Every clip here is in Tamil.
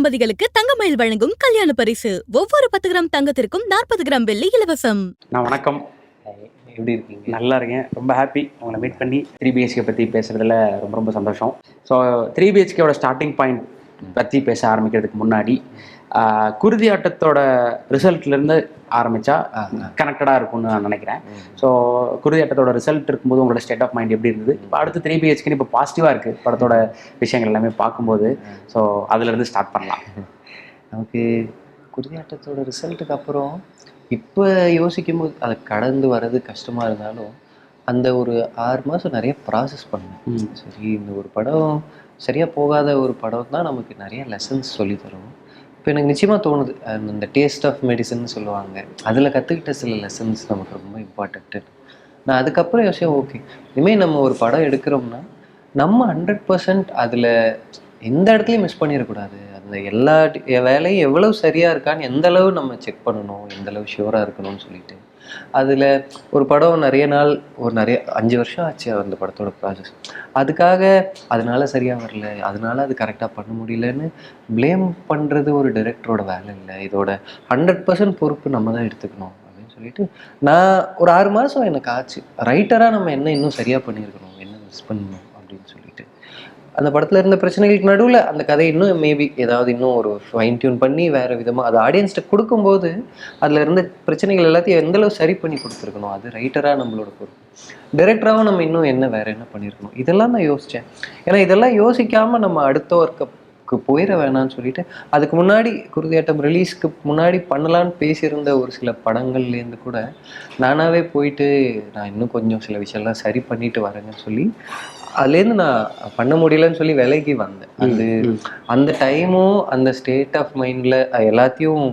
தம்பதிகளுக்கு தங்கமயில் வழங்கும் கல்யாண பரிசு. ஒவ்வொரு 10 கிராம் தங்கத்திற்கும் 40 கிராம் வெள்ளி இலவசம். வணக்கம். எப்படி இருக்கீங்க? நல்லா இருக்கேன். ரொம்ப ஹாப்பி உங்களை மீட் பண்ணி 3BHK பற்றி பேசுகிறதுல ரொம்ப சந்தோஷம். ஸோ 3BHKவோட ஸ்டார்டிங் பாயிண்ட் பற்றி பேச ஆரம்பிக்கிறதுக்கு முன்னாடி குருதி ஆட்டத்தோட ரிசல்ட்லேருந்து ஆரம்பித்தா கனெக்டடாக இருக்கும்னு நான் நினைக்கிறேன். ஸோ குருதி ஆட்டத்தோட ரிசல்ட் இருக்கும்போது உங்களோட ஸ்டேட் ஆஃப் மைண்ட் எப்படி இருந்தது? இப்போ அடுத்து 3BHKன்னு இப்போ பாசிட்டிவாக இருக்குது படத்தோட விஷயங்கள் எல்லாமே பார்க்கும்போது. ஸோ அதுலேருந்து ஸ்டார்ட் பண்ணலாம். நமக்கு குருதி ஆட்டத்தோட ரிசல்ட்டுக்கு அப்புறம் இப்போ யோசிக்கும் போது அதை கடந்து வர்றது கஷ்டமாக இருந்தாலும் அந்த ஒரு 6 மாதம் நிறைய ப்ராசஸ் பண்ணேன். சரி, இந்த ஒரு படம் சரியாக போகாத ஒரு படம் தான் நமக்கு நிறைய லெசன்ஸ் சொல்லித்தரும். இப்போ எனக்கு நிச்சயமாக தோணுது, அந்த டேஸ்ட் ஆஃப் மெடிசன் சொல்லுவாங்க, அதில் கற்றுக்கிட்ட சில லெசன்ஸ் நமக்கு ரொம்ப இம்பார்ட்டன்ட்டு. நான் அதுக்கப்புறம் யோசிச்சேன், ஓகே இனிமேல் நம்ம ஒரு படம் எடுக்கிறோம்னா நம்ம 100% அதில் எந்த இடத்துலையும் மிஸ் பண்ணிடக்கூடாது. அந்த எல்லா வேலையும் எவ்வளவு சரியாக இருக்கான்னு எந்தளவு நம்ம செக் பண்ணணும், எந்தளவு ஷியூராக இருக்கணும்னு சொல்லிட்டு அதில் ஒரு படம் நிறைய 5 வருஷம் ஆச்சு அந்த படத்தோட ப்ராசஸ். அதுக்காக அதனால சரியாக வரல, அதனால அது கரெக்டாக பண்ண முடியலன்னு ப்ளேம் பண்ணுறது ஒரு டைரக்டரோட வேலை இல்லை. இதோட 100% பொறுப்பு நம்ம தான் எடுத்துக்கணும் அப்படின்னு சொல்லிட்டு நான் ஒரு 6 மாதம் எனக்கு ஆச்சு. ரைட்டராக நம்ம என்ன இன்னும் சரியாக பண்ணியிருக்கணும், என்ன மிஸ் பண்ணணும் அப்படின்னு சொல்லிட்டு அந்த படத்தில் இருந்த பிரச்சனைகளுக்கு நடுவில் அந்த கதை இன்னும் மேபி ஏதாவது இன்னும் ஒரு ஃபைன் டியூன் பண்ணி வேறு விதமாக அது ஆடியன்ஸ்கிட்ட கொடுக்கும்போது அதில் இருந்த பிரச்சனைகள் எல்லாத்தையும் எந்தளவு சரி பண்ணி கொடுத்துருக்கணும், அது ரைட்டராக நம்மளோட பொறுப்பு. டைரக்டராகவும் நம்ம இன்னும் வேறு என்ன பண்ணியிருக்கணும், இதெல்லாம் நான் யோசித்தேன். ஏன்னா இதெல்லாம் யோசிக்காமல் நம்ம அடுத்த ஒர்க்கு போயிட வேணான்னு சொல்லிட்டு அதுக்கு முன்னாடி குருதியாட்டம் ரிலீஸ்க்கு முன்னாடி பண்ணலான்னு பேசியிருந்த ஒரு சில படங்கள்லேருந்து கூட நானாகவே போயிட்டு நான் இன்னும் கொஞ்சம் சில விஷயம்லாம் சரி பண்ணிட்டு வரேங்கன்னு சொல்லி அதுலேருந்து நான் பண்ண முடியலன்னு சொல்லி விலைக்கு வந்தேன். அந்த டைமும் அந்த ஸ்டேட் ஆஃப் மைண்டில் எல்லாத்தையும்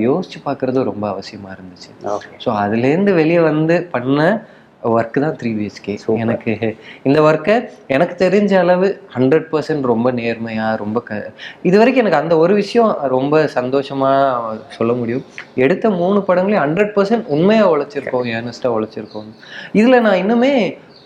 யோசிச்சு பார்க்குறது ரொம்ப அவசியமாக இருந்துச்சு. ஸோ அதுலேருந்து வெளியே வந்து பண்ண ஒர்க்கு தான் 3BHK. எனக்கு இந்த ஒர்க்கை எனக்கு தெரிஞ்ச அளவு 100% ரொம்ப நேர்மையாக ரொம்ப இது வரைக்கும் எனக்கு அந்த ஒரு விஷயம் ரொம்ப சந்தோஷமாக சொல்ல முடியும். எடுத்த 3 படங்களையும் 100% உண்மையாக உழைச்சிருக்கோம், ஏர்னஸ்டாக உழைச்சிருக்கோம். இதில் நான் இன்னுமே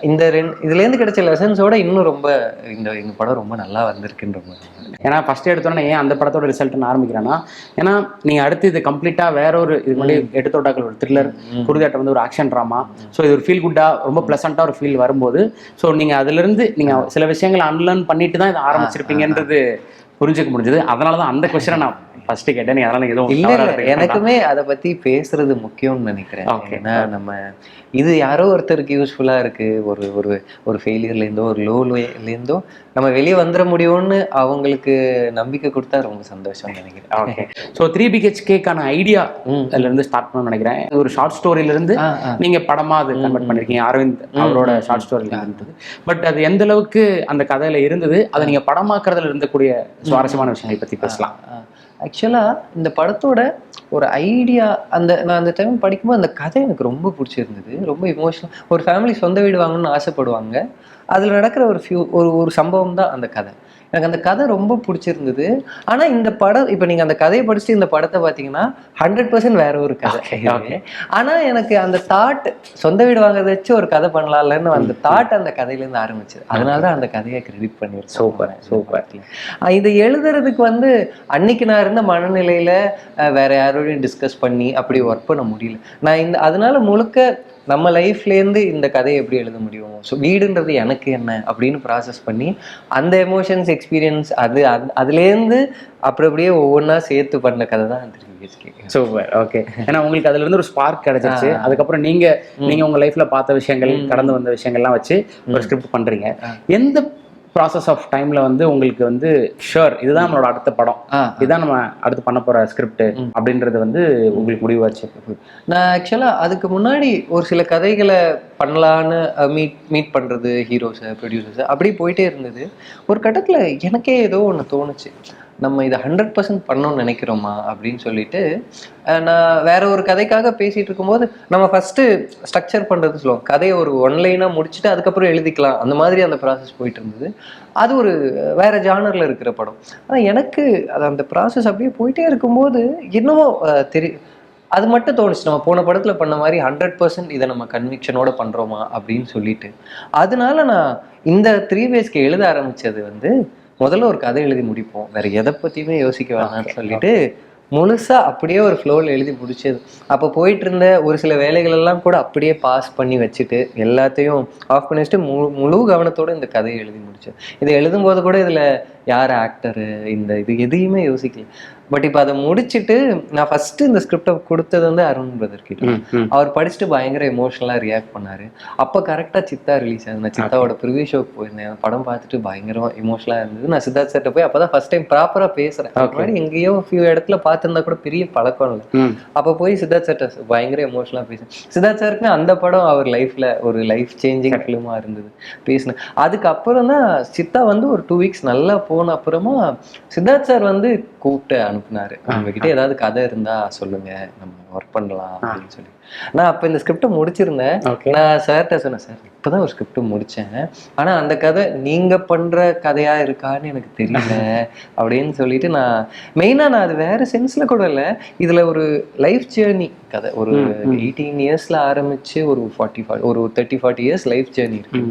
இதுலேருந்து கிடைச்ச லெசன்ஸோட இன்னும் ரொம்ப இந்த படம் ரொம்ப நல்லா வந்திருக்குன்ற மாதிரி. ஏன்னா ஃபர்ஸ்ட் எடுத்தோன்னே ஏன் அந்த படத்தோட ரிசல்ட்னு ஆரம்பிக்கிறேன்னா, ஏன்னா நீங்கள் அடுத்து இது கம்ப்ளீட்டாக வேற ஒரு இது மாதிரி எடுத்தோட்டாக்கள் ஒரு த்ரில்லர், குருதியாட்டம் வந்து ஒரு ஆக்ஷன் ட்ராமா. ஸோ இது ஒரு ஃபீல் குட்டாக ரொம்ப ப்ளசண்ட்டாக ஒரு ஃபீல் வரும்போது ஸோ நீங்கள் அதுலேருந்து நீங்கள் சில விஷயங்களை அன்லேர்ன் பண்ணிட்டு தான் இதை ஆரம்பிச்சிருப்பீங்கன்றது புரிஞ்சுக்க முடிஞ்சது. அதனால தான் அந்த கொஸ்டினை நான் ஃபர்ஸ்ட் கேட்டேன். நீ அதனால எதுவும் இல்லை, எனக்குமே அதை பற்றி பேசுறது முக்கியம்னு நினைக்கிறேன். ஏன்னா நம்ம இது யாரோ ஒருத்தருக்கு யூஸ்ஃபுல்லாக இருக்குது, ஒரு ஃபெயிலியர்லேருந்தோ ஒரு லோலேருந்தோ நம்ம வெளியே வந்துட முடியும்னு அவங்களுக்கு நம்பிக்கை கொடுத்தா ரொம்ப சந்தோஷம் நினைக்கிறேன். ஓகே. ஸோ 3BHKக்கான ஐடியா அதுலேருந்து ஸ்டார்ட் பண்ணணும்னு நினைக்கிறேன். ஒரு ஷார்ட் ஸ்டோரியிலேருந்து நீங்கள் படமாக அது கன்வெர்ட் பண்ணியிருக்கீங்க. அரவிந்த் அவரோட ஷார்ட் ஸ்டோரியில் இருந்தது. பட் அது எந்த அளவுக்கு அந்த கதையில் இருந்தது, அதை நீங்கள் படமாக்குறதுல இருந்தக்கூடிய சுவாரஸ்யமான விஷயங்களை பற்றி பேசலாம். ஆக்சுவலாக இந்த படத்தோட ஒரு ஐடியா நான் அந்த டைம் படிக்கும்போது அந்த கதை எனக்கு ரொம்ப பிடிச்சிருந்தது. ரொம்ப இமோஷனல். ஒரு ஃபேமிலி சொந்த வீடு வாங்கணும்னு ஆசைப்படுவாங்க. அதில் நடக்கிற ஒரு சம்பவம் தான் அந்த கதை. எனக்கு அந்த கதை ரொம்ப பிடிச்சிருந்தது. ஆனால் இந்த படம் இப்போ நீங்கள் அந்த கதையை படிச்சுட்டு இந்த படத்தை பார்த்தீங்கன்னா 100% வேற ஒரு கதை. ஆனால் எனக்கு அந்த தாட் சொந்த வீடு வாங்குறத வச்சு ஒரு கதை பண்ணலாம்லன்னு அந்த தாட் அந்த கதையிலேருந்து ஆரம்பிச்சது. அதனால தான் அந்த கதையை கிரெடிட் பண்ணியிருக்கேன். சூப்பர். இதை எழுதுறதுக்கு அன்னைக்கு நான் இருந்த மனநிலையில் வேற யாரோடையும் டிஸ்கஸ் பண்ணி அப்படி ஒர்க் பண்ண முடியல. நான் அதனால முழுக்க நம்ம லைஃப்லேருந்து இந்த கதையை எப்படி எழுத முடியும், ஸோ வீடுன்றது எனக்கு என்ன அப்படின்னு ப்ராசஸ் பண்ணி அந்த எமோஷன்ஸ் எக்ஸ்பீரியன்ஸ் அதுலேருந்து அப்படியே ஒவ்வொன்றா சேர்த்து பண்ண கதை தான் 3BHK. சூப்பர். ஓகே. ஏன்னா உங்களுக்கு அதுல இருந்து ஒரு ஸ்பார்க் கிடைச்சிருச்சு. அதுக்கப்புறம் நீங்க உங்க லைஃப்ல பார்த்த விஷயங்கள், கடந்து வந்த விஷயங்கள்லாம் வச்சு ஒரு ஸ்கிரிப்ட் பண்றீங்க. எந்த ப்ராசஸ் ஆஃப் டைம்ல உங்களுக்கு ஷுர் இதுதான் நம்மளோட அடுத்த படம், இதுதான் நம்ம அடுத்து பண்ண போற ஸ்கிரிப்ட் அப்படின்றது உங்களுக்கு முடிவாச்சு? நான் ஆக்சுவலா அதுக்கு முன்னாடி ஒரு சில கதைகளை பண்ணலான்னு மீட் பண்றது, ஹீரோஸை, ப்ரொடியூசர்ஸை அப்படி போயிட்டே இருந்தது. ஒரு கட்டத்துல எனக்கே ஏதோ ஒன்று தோணுச்சு, நம்ம இதை 100% பண்ணணும்னு நினைக்கிறோமா அப்படின்னு சொல்லிட்டு நான் வேற ஒரு கதைக்காக பேசிட்டு இருக்கும்போது நம்ம ஃபர்ஸ்ட் ஸ்ட்ரக்சர் பண்றது சொல்லுவோம், கதையை ஒரு ஒன்லைனாக முடிச்சுட்டு அதுக்கப்புறம் எழுதிக்கலாம், அந்த மாதிரி அந்த ப்ராசஸ் போயிட்டு இருந்தது. அது ஒரு வேற ஜானர்ல இருக்கிற படம். ஆனால் எனக்கு அந்த ப்ராசஸ் அப்படியே போயிட்டே இருக்கும்போது இன்னமும் அது மட்டும் தோணுச்சு, நம்ம போன படத்துல பண்ண மாதிரி 100% இதை நம்ம கன்விக்ஷனோட பண்றோமா அப்படின்னு சொல்லிட்டு. அதனால நான் இந்த 3BHK எழுத ஆரம்பிச்சது முதல்ல ஒரு கதை எழுதி முடிப்போம், வேற எதை பத்தியுமே யோசிக்க வேணாம்னு சொல்லிட்டு முழுசா அப்படியே ஒரு ஃப்ளோவில் எழுதி முடிச்சது. அப்போ போயிட்டு இருந்த ஒரு சில வேலைகள் எல்லாம் கூட அப்படியே பாஸ் பண்ணி வச்சுட்டு எல்லாத்தையும் ஆஃப் பண்ணி வச்சுட்டு முழு கவனத்தோட இந்த கதையை எழுதி முடிச்சது. இதை எழுதும்போது கூட இதுல யார் ஆக்டரு, இந்த இது எதையுமே யோசிக்கல. பட் இப்போ அதை முடிச்சுட்டு நான் ஃபர்ஸ்ட் இந்த ஸ்கிரிப்டை கொடுத்தது வந்து அருண் பிரதர் கிட்ட. அவர் படிச்சுட்டு பயங்கர எமோஷனலா ரியாக்ட் பண்ணாரு. அப்போ கரெக்டா சித்தா ரிலீஸ் ஆகுது. நான் சித்தாவோட ப்ரிவியூ ஷோக்கு போயிருந்தேன். படம் பார்த்துட்டு பயங்கரமா எமோஷனலா இருந்தது. நான் சித்தார்த் சார்ட்ட போய் அப்பதான் ஃபர்ஸ்ட் டைம் ப்ராப்பரா பேசுறேன். முன்னாடி எங்கேயோ ஃபியூ இடத்துல பார்த்துருந்தா கூட பெரிய பழக்கம் இல்லை. அப்போ போய் சித்தார்த் சார்ட்ட பயங்கர எமோஷனலா பேசுறேன். சித்தார்த் சாருக்கு அந்த படம் அவர் லைஃப்ல ஒரு லைஃப் சேஞ்சிங் ஃபிலிமா இருந்தது. பேசினேன். அதுக்கப்புறம் தான் சித்தா வந்து ஒரு 2 வீக்ஸ் நல்லா போன அப்புறமா சித்தார்த் சார் வந்து கூப்பிட்டு அனுப்புனாரு. உங்ககிட்ட ஏதாவது கதை இருந்தா சொல்லுங்க, நம்ம ஒர்க் பண்ணலாம் அப்படின்னு சொல்லி. நான் அப்ப இந்த ஸ்கிரிப்டை முடிச்சிருந்தேன். நான் சார்கிட்ட சொன்னேன், சார் இப்பதான் ஒரு ஸ்கிரிப்ட் முடிச்சேன், ஆனா அந்த கதை நீங்க பண்ற கதையா இருக்கான்னு எனக்கு தெரியல அப்படின்னு சொல்லிட்டு நான் மெயினா அது வேற சென்ஸ்ல கூட இல்லை, இதுல ஒரு லைஃப் ஜேர்னி கதை. ஒரு 18 இயர்ஸ்ல ஆரம்பிச்சு ஒரு 30-40 இயர்ஸ் லைஃப் ஜேர்னி இருக்கு.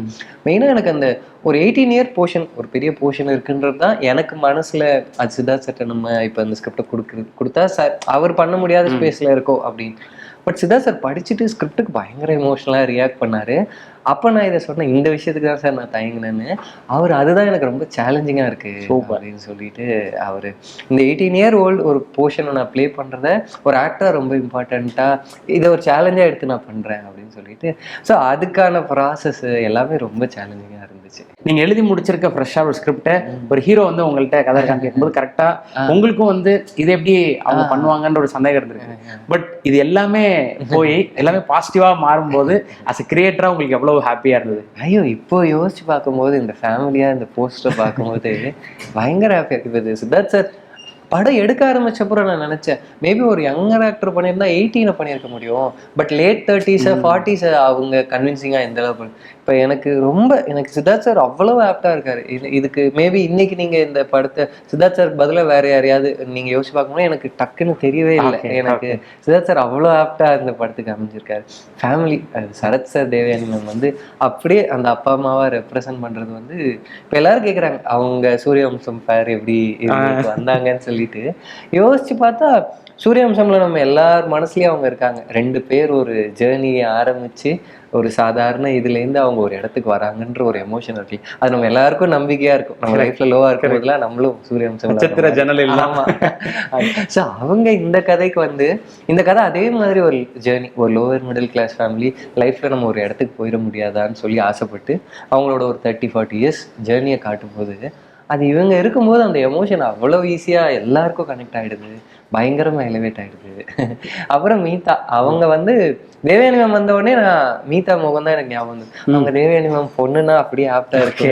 மெயினா எனக்கு அந்த ஒரு 18 இயர் போர்ஷன், ஒரு பெரிய போர்ஷன் இருக்குன்றது தான் எனக்கு மனசுல. அது சித்தார்த் சார் நம்ம இப்ப அந்த ஸ்கிரிப்டை கொடுத்தா சார் அவர் பண்ண முடியாத ஸ்பேஸ்ல இருக்கோம் அப்படின்னு. பட் சித்தார்த் சார் படிச்சுட்டு ஸ்கிரிப்டுக்கு பயங்கர எமோஷனலா ரியாக்ட் பண்ணாரு. அப்போ நான் இதை சொன்னேன், இந்த விஷயத்துக்கு தான் சார் நான் தயங்கினேன்னு. அவர் அதுதான் எனக்கு ரொம்ப சேலஞ்சிங்கா இருக்கு அப்படின்னு சொல்லிட்டு அவர் இந்த 18 இயர் ஓல்டு ஒரு போர்ஷனை நான் ப்ளே பண்றத ஒரு ஆக்டரா ரொம்ப இம்பார்ட்டண்டா இதை ஒரு சேலஞ்சா எடுத்து நான் பண்றேன் அப்படின்னு சொல்லிட்டு. ஸோ அதுக்கான ப்ராசஸ் எல்லாமே ரொம்ப சேலஞ்சிங்கா இருந்துச்சு. நீங்க எழுதி முடிச்சிருக்க ஃப்ரெஷ்ஷா ஒரு ஸ்கிரிப்டை ஒரு ஹீரோ வந்து உங்கள்கிட்ட கதை இருக்கான்னு கேட்கும்போது கரெக்டா உங்களுக்கும் வந்து இது எப்படி அவங்க பண்ணுவாங்கன்ற ஒரு சந்தேகம் இருந்திருக்கு. பட் இது எல்லாமே போய் எல்லாமே பாசிட்டிவா மாறும்போது அஸ் எ கிரியேட்டரா உங்களுக்கு எவ்வளவு ஹாப்பியா இருந்தது? ஐயோ, இப்போ யோசிச்சு பார்க்கும்போது இந்த ஃபேமிலியா இந்த போஸ்டர் பார்க்கும்போது பயங்கர ஹாப்பியா இருக்கு. இது சித்தார்த் சார் படம் எடுக்க ஆரம்பிச்சப்பறம் நான் நினைச்சேன், மேபி ஒரு யங்கர் ஆக்டர் பண்ணியிருந்தா 18 பண்ணியிருக்க முடியும். பட் லேட் 30s 40s அவங்க கன்வின்சிங்கா எந்த அளவுக்கு. இப்போ எனக்கு சித்தார்த் சார் அவ்வளவு ஆப்டா இருக்காரு. இதுக்கு மேபி இன்னைக்கு நீங்க இந்த படத்தை சித்தார்த் சார் பதிலாக வேற யாரையாவது நீங்க யோசிச்சு பார்க்கும்போது எனக்கு டக்குன்னு தெரியவே இல்லை. எனக்கு சித்தார்த் சார் அவ்வளோ ஆப்டா இந்த படத்துக்கு அமைஞ்சிருக்காரு. Family Sarath sir, Devayani ma'am வந்து அப்படியே அந்த அப்பா அம்மாவை ரெப்ரசன்ட் பண்றது வந்து இப்போ எல்லாரும் கேட்குறாங்க, அவங்க சூரியவம்சம் ஃபேர் எப்படி வந்தாங்கன்னு சொல்லிட்டு யோசிச்சு பார்த்தா சூரியவம்சம்ல நம்ம எல்லார் மனசுலயும் அவங்க இருக்காங்க. 2 பேர் ஒரு ஜேர்னியை ஆரம்பிச்சு ஒரு சாதாரண இதுலேருந்து அவங்க ஒரு இடத்துக்கு வராங்கன்ற ஒரு எமோஷன் இருக்கு. அது நம்ம எல்லாருக்கும் நம்பிக்கையா இருக்கும். நம்ம லைஃப்ல லோவா இருக்கிறதுலாம் நம்மளும் சூரியவம்சம் ஜன்னல் இல்லாம. ஸோ அவங்க இந்த கதைக்கு வந்து இந்த கதை அதே மாதிரி ஒரு ஜேர்னி, ஒரு லோவர் மிடில் கிளாஸ் ஃபேமிலி லைஃப்ல நம்ம ஒரு இடத்துக்கு போயிட முடியாதான்னு சொல்லி ஆசைப்பட்டு அவங்களோட ஒரு 30-40 இயர்ஸ் ஜேர்னியை காட்டும் போது அது இவங்க இருக்கும்போது அந்த எமோஷன் அவ்வளோ ஈஸியா எல்லாருக்கும் கனெக்ட் ஆயிடுது, பயங்கரமா எலிவேட் ஆயிடுது. அப்புறம் மீதா அவங்க வந்து தேவயானி மேம் வந்த உடனே நான் மீதா முகம் தான் எனக்கு ஞாபகம் வந்து. அவங்க தேவயானி மேம் பொண்ணுன்னா அப்படியே ஆப்டா இருக்கு.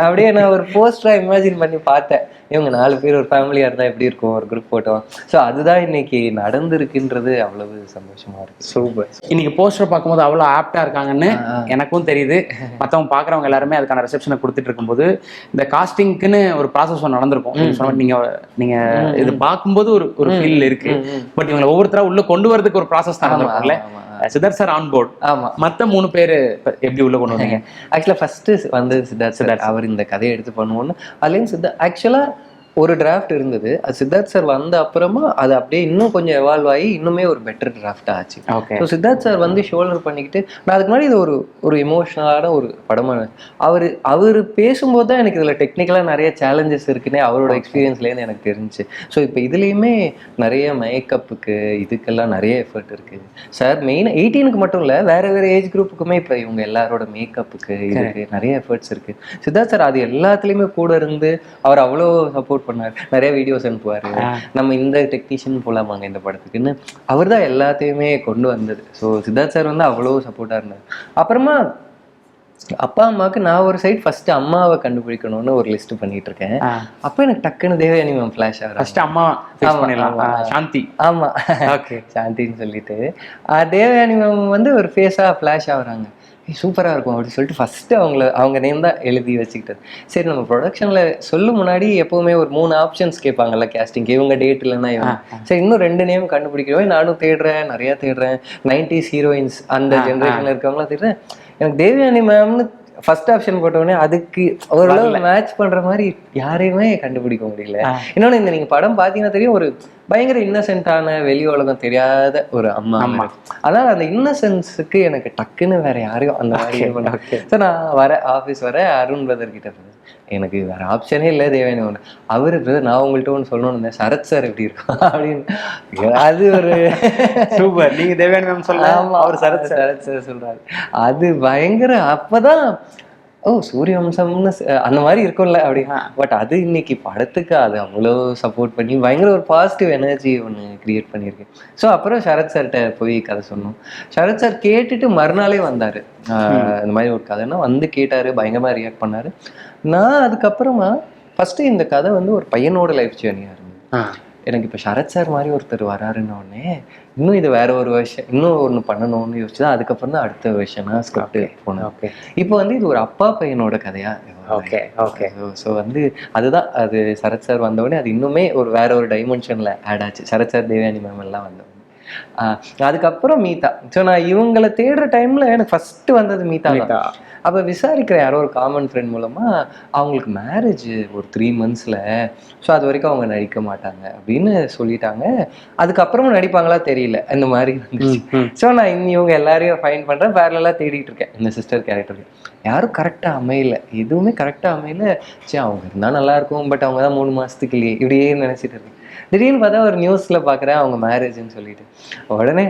அப்படியே நான் ஒரு போஸ்டரா இமேஜின் பண்ணி பார்த்தேன், இவங்க 4 பேர் ஒரு ஃபேமிலியா இருந்தா எப்படி இருக்கும், ஒரு குரூப் போட்டோ. ஸோ அதுதான் இன்னைக்கு நடந்திருக்குன்றது அவ்வளவு சந்தோஷமா இருக்கு. சூப்பர். இன்னைக்கு போஸ்டர் பார்க்கும்போது அவ்வளோ ஆப்டா இருக்காங்கன்னு எனக்கும் தெரியுது. மற்றவங்க பார்க்குறவங்க எல்லாருமே அதுக்கான ரிசப்ஷனை கொடுத்துட்டு இருக்கும்போது இந்த காஸ்டிங்க்குன்னு ஒரு ப்ராசஸ் ஒன்று நடந்திருக்கும். நீங்க இது பார்க்கும்போது ஒரு ஃபீல் இருக்கு. பட் இவங்களை ஒவ்வொருத்தரா உள்ள கொண்டு வரதுக்கு ஒரு ப்ராசஸ் நடந்திருக்கும்ல. Siddharth sir on board. ஆமா, மத்த 3 பேர் எப்படி உள்ள கொண்டு வந்தீங்க? ஆக்சுவலா ஃபர்ஸ்ட் வந்து சித்தார்த் சார் அவர் இந்த கதையை எடுத்து பண்ணுவோம்னு அதுலேயும் ஆக்சுவலா ஒரு டிராஃப்ட் இருந்தது. அது சித்தார்த் சார் வந்த அப்புறமா அது அப்படியே இன்னும் கொஞ்சம் எவால்வ் ஆகி இன்னுமே ஒரு பெட்டர் டிராஃப்ட் ஆச்சு. ஸோ சித்தார்த் சார் வந்து ஷோல்டர் பண்ணிக்கிட்டு நான் அதுக்கு முன்னாடி இது ஒரு எமோஷனலான ஒரு படமான அவர் பேசும்போது தான் எனக்கு இதில் டெக்னிக்கலாக நிறைய சேலஞ்சஸ் இருக்குன்னே அவரோட எக்ஸ்பீரியன்ஸ்லேருந்து எனக்கு தெரிஞ்சிச்சு. ஸோ இப்போ இதுலேயுமே நிறைய மேக்கப்புக்கு இதுக்கெல்லாம் நிறைய எஃபர்ட் இருக்குது சார். மெயினாக 18க்கு மட்டும் இல்லை, வேறு ஏஜ் குரூப்புக்குமே இப்போ இவங்க எல்லாரோட மேக்கப்புக்கு இதுக்கு நிறைய எஃபர்ட்ஸ் இருக்குது. சித்தார்த் சார் அது எல்லாத்துலேயுமே கூட இருந்து அவர் அவ்வளோ சப்போர்ட் பண்ணாரு. நிறைய வீடியோஸ் அனுப்புவாரு, நம்ம இந்த டெக்னீஷியன் போலாமாங்க இந்த படத்துக்குன்னு. அவர் தான் எல்லாத்தையுமே கொண்டு வந்தது. ஸோ சித்தார்த் சார் வந்து அவ்வளோ சப்போர்ட்டா இருந்தார். அப்புறமா அப்பா அம்மாவுக்கு நான் ஒரு சைட் ஃபர்ஸ்ட் அம்மாவை கண்டுபிடிக்கணும்னு ஒரு லிஸ்ட் பண்ணிட்டு இருக்கேன். அப்ப எனக்கு டக்குன்னு தேவயானி மேம் ஃபிளாஷ் ஆகுது. ஃபர்ஸ்ட் அம்மா சாந்தி. ஆமா, சாந்தின்னு சொல்லிட்டு தேவயானி மேம் வந்து ஒரு ஃபேஸா ஃபிளாஷ் ஆகுறாங்க. சூப்பராக இருக்கும் அப்படின்னு சொல்லிட்டு ஃபஸ்ட்டு அவங்க நேம் தான் எழுதி வச்சுக்கிட்டது. சரி, நம்ம ப்ரொடக்ஷனில் சொல்லும் முன்னாடி எப்போவுமே ஒரு 3 ஆப்ஷன்ஸ் கேட்பாங்கல்ல கேஸ்டிங். இவங்க டேட் இல்லைன்னா இவங்க. சரி, இன்னும் 2 நேம் கண்டுபிடிக்கிறோம். நானும் நிறையா தேடுறேன். 90s ஹீரோயின்ஸ் அந்த ஜென்ரேஷனில் இருக்கவங்களாம் தேடுறேன். எனக்கு தேவயானி மேம்னு ஃபர்ஸ்ட் ஆப்ஷன் போட்டோடனே அதுக்கு ஓரளவு மேட்ச் பண்ற மாதிரி யாரையுமே கண்டுபிடிக்க முடியல. இன்னொன்னு இந்த நீங்க படம் பாத்தீங்கன்னா தெரியும், ஒரு பயங்கர இன்னசென்ட்டான வெளி உலகம் தெரியாத ஒரு அம்மா. அதனால அந்த இன்னசென்ஸுக்கு எனக்கு டக்குன்னு வேற யாரையும் அந்த மாதிரி. ஸோ நான் ஆஃபீஸ் வர அருண் பிரதர் கிட்ட எனக்கு வேற ஆப்ஷனே இல்லை தேவையான ஒன்று. அவரு பிரதர் நான் உங்கள்கிட்ட ஒன்று சொல்லணும்னு, சரத் சார் எப்படி இருக்கும் அப்படின்னு. அது ஒரு சூப்பர். நீங்க தேவையான மேம் சொல்ல, அவர் சரத் சார் சொல்றாரு. அது பயங்கர அப்பதான் ஓ சூரியவம்சம்னு அந்த மாதிரி இருக்கும்ல அப்படி. பட் அது இன்னைக்கு படத்துக்கு அது அவ்வளோ சப்போர்ட் பண்ணி பயங்கர ஒரு பாசிட்டிவ் எனர்ஜி ஒன்று கிரியேட் பண்ணியிருக்கேன். ஸோ அப்புறம் சரத் சார்கிட்ட போய் கதை சொன்னோம். சரத் சார் கேட்டுட்டு மறுநாளே வந்தார். இந்த மாதிரி ஒரு கதைன்னா வந்து கேட்டார், பயங்கரமாக ரியாக்ட் பண்ணார். நான் அதுக்கப்புறமா ஃபஸ்ட்டு இந்த கதை வந்து ஒரு பையனோட லைஃப் ஜேர்னியாக இருந்தது. எனக்கு இப்போ சரத் சார் மாதிரி ஒருத்தர் வராருன்னு உடனே இன்னும் இது வேற ஒரு வருஷன் இன்னும் ஒன்று பண்ணணும்னு யோசிச்சு தான் அதுக்கப்புறம் தான் அடுத்த வருஷனாக ஸ்கிரிப்ட் போனேன். இப்போ வந்து இது ஒரு அப்பா பையனோட கதையா. ஸோ வந்து அதுதான் அது சரத் சார் வந்தவுடனே அது இன்னுமே ஒரு வேற ஒரு டைமென்ஷன்ல ஆட் ஆச்சு. சரத் சார் தேவயானி மேம் எல்லாம் வந்தவொடனே அதுக்கப்புறம் மீதா. ஸோ நான் இவங்களை தேடுற டைம்ல எனக்கு ஃபர்ஸ்ட் வந்தது மீதா. அப்போ விசாரிக்கிறேன் யாரோ ஒரு காமன் ஃப்ரெண்ட் மூலமா, அவங்களுக்கு மேரேஜ் ஒரு 3 monthsல. ஸோ அது வரைக்கும் அவங்க நடிக்க மாட்டாங்க அப்படின்னு சொல்லிட்டாங்க. அதுக்கப்புறமும் நடிப்பாங்களா தெரியல இந்த மாதிரி இருந்துச்சு. ஸோ நான் இவங்க எல்லாரையும் ஃபைன் பண்றேன், பேரலா தேடிட்டு இருக்கேன் இந்த சிஸ்டர் கேரக்டருக்கு. யாரும் கரெக்டா அமையல, எதுவுமே கரெக்டா அமையல. சரி அவங்க இருந்தா நல்லா இருக்கும், பட் அவங்க தான் 3 மாசத்துக்கு இல்லையே இப்படியே நினைச்சிட்டு இருக்கேன். திடீர்னு பார்த்தா ஒரு நியூஸ்ல பாக்குறேன் அவங்க மேரேஜ்ன்னு சொல்லிட்டு. உடனே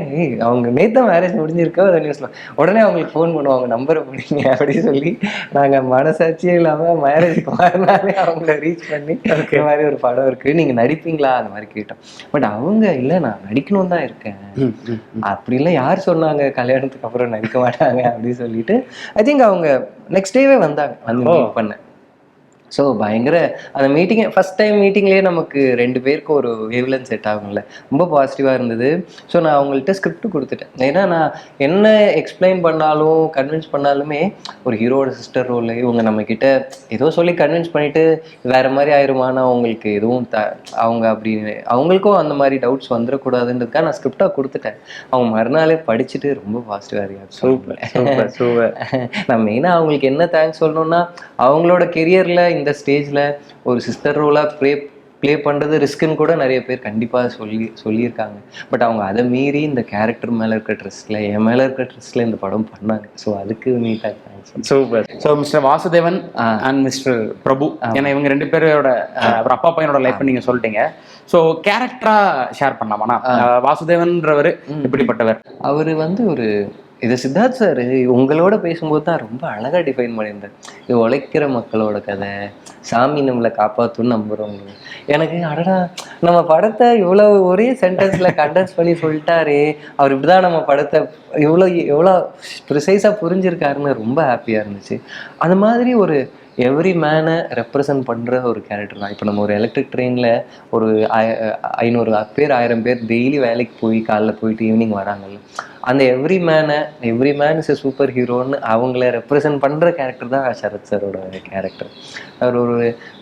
அவங்க நேத்து மேரேஜ் முடிஞ்சிருக்க ஒரு நியூஸ்ல உடனே அவங்களுக்கு ஃபோன் பண்ணுவாங்க, நம்பரை முடிங்க அப்படின்னு சொல்லி நாங்க மனசாட்சியே இல்லாம மேரேஜ்க்கு மறுநாளே அவங்கள ரீச் பண்ணி இந்த மாதிரி ஒரு படம் இருக்கு நீங்க நடிப்பீங்களா அந்த மாதிரி கேட்டோம். பட் அவங்க இல்ல நான் நடிக்கணும் தான் இருக்கேன். அப்படி இல்லை யார் சொன்னாங்க கல்யாணத்துக்கு அப்புறம் நடிக்க மாட்டாங்க அப்படின்னு சொல்லிட்டு ஐ திங்க் அவங்க நெக்ஸ்ட் டேவே வந்தாங்க, வந்து மீட் பண்ணேன். ஸோ பயங்கர அந்த மீட்டிங்கே ஃபஸ்ட் டைம் மீட்டிங்லேயே நமக்கு 2 பேருக்கு ஒரு வேவ்லென்த் செட் ஆகும்ல, ரொம்ப பாசிட்டிவாக இருந்தது. ஸோ நான் அவங்கள்ட்ட ஸ்கிரிப்ட் கொடுத்துட்டேன். ஏன்னா நான் என்ன எக்ஸ்பிளைன் பண்ணாலும் கன்வின்ஸ் பண்ணாலுமே ஒரு ஹீரோட சிஸ்டர் ரோல் இவங்க நம்மக்கிட்ட ஏதோ சொல்லி கன்வின்ஸ் பண்ணிவிட்டு வேறு மாதிரி ஆயிருமானா அவங்களுக்கு எதுவும் அவங்க அப்படி அவங்களுக்கும் அந்த மாதிரி டவுட்ஸ் வந்துடக்கூடாதுன்றதுக்காக நான் ஸ்கிரிப்டாக கொடுத்துட்டேன். அவங்க மறுநாளே படிச்சுட்டு ரொம்ப பாசிட்டிவாக ரியாக்ட். சூப்பர். நான் மெயினாக அவங்களுக்கு என்ன தேங்க்ஸ் சொல்லணும்னா, அவங்களோட கெரியரில் இந்த ஸ்டேஜில் ஒரு சிஸ்டர் ரோலாக ப்ளே பண்ணுறது ரிஸ்க்குன்னு கூட நிறைய பேர் கண்டிப்பாக சொல்லியிருக்காங்க. பட் அவங்க அதை மீறி இந்த கேரக்டர் மேலே இருக்கிற ட்ரெஸ்ட்டில் என் மேலே இருக்கிற ட்ரெஸ்ட்டில் இந்த படம் பண்ணாங்க. ஸோ அதுக்கு நீட்டாக thanks. Super. So mister Vasudevan and mister Prabhu, ஏன்னா இவங்க 2 பேரோட ஒரு அப்பா பையனோட லைஃப் நீங்கள் சொல்லிட்டீங்க. ஸோ கேரக்டராக ஷேர் பண்ணலாமாண்ணா? வாசுதேவன்றவர் எப்படிப்பட்டவர்? அவர் வந்து ஒரு இது சித்தார்த் சார் உங்களோட பேசும்போது தான் ரொம்ப அழகாக டிஃபைன் பண்ணியிருந்தார். இது உழைக்கிற மக்களோட கதை, சாமி நம்மளை காப்பாற்றுன்னு நம்புகிறவங்க. எனக்கு அடடா நம்ம படத்தை இவ்வளோ ஒரே சென்டென்ஸில் கண்டென்ஸ் பண்ணி சொல்லிட்டாரே, அவர் இப்படி தான் நம்ம படத்தை எவ்வளோ ப்ரிசைஸாக புரிஞ்சிருக்காருன்னு ரொம்ப ஹாப்பியாக இருந்துச்சு. அந்த மாதிரி ஒரு எவ்ரி மேனை ரெப்ரசன்ட் பண்ணுற ஒரு கேரக்டர் தான். இப்போ நம்ம ஒரு எலக்ட்ரிக் ட்ரெயினில் ஒரு 500 பேர் 1000 பேர் டெய்லி வேலைக்கு போய் காலைல போயிட்டு ஈவினிங் வராங்கல்ல, அந்த every man is a super ஹீரோன்னு அவங்கள ரெப்ரசன்ட் பண்ணுற கேரக்டர் தான் சரத் சாரோட கேரக்டர். அவர் ஒரு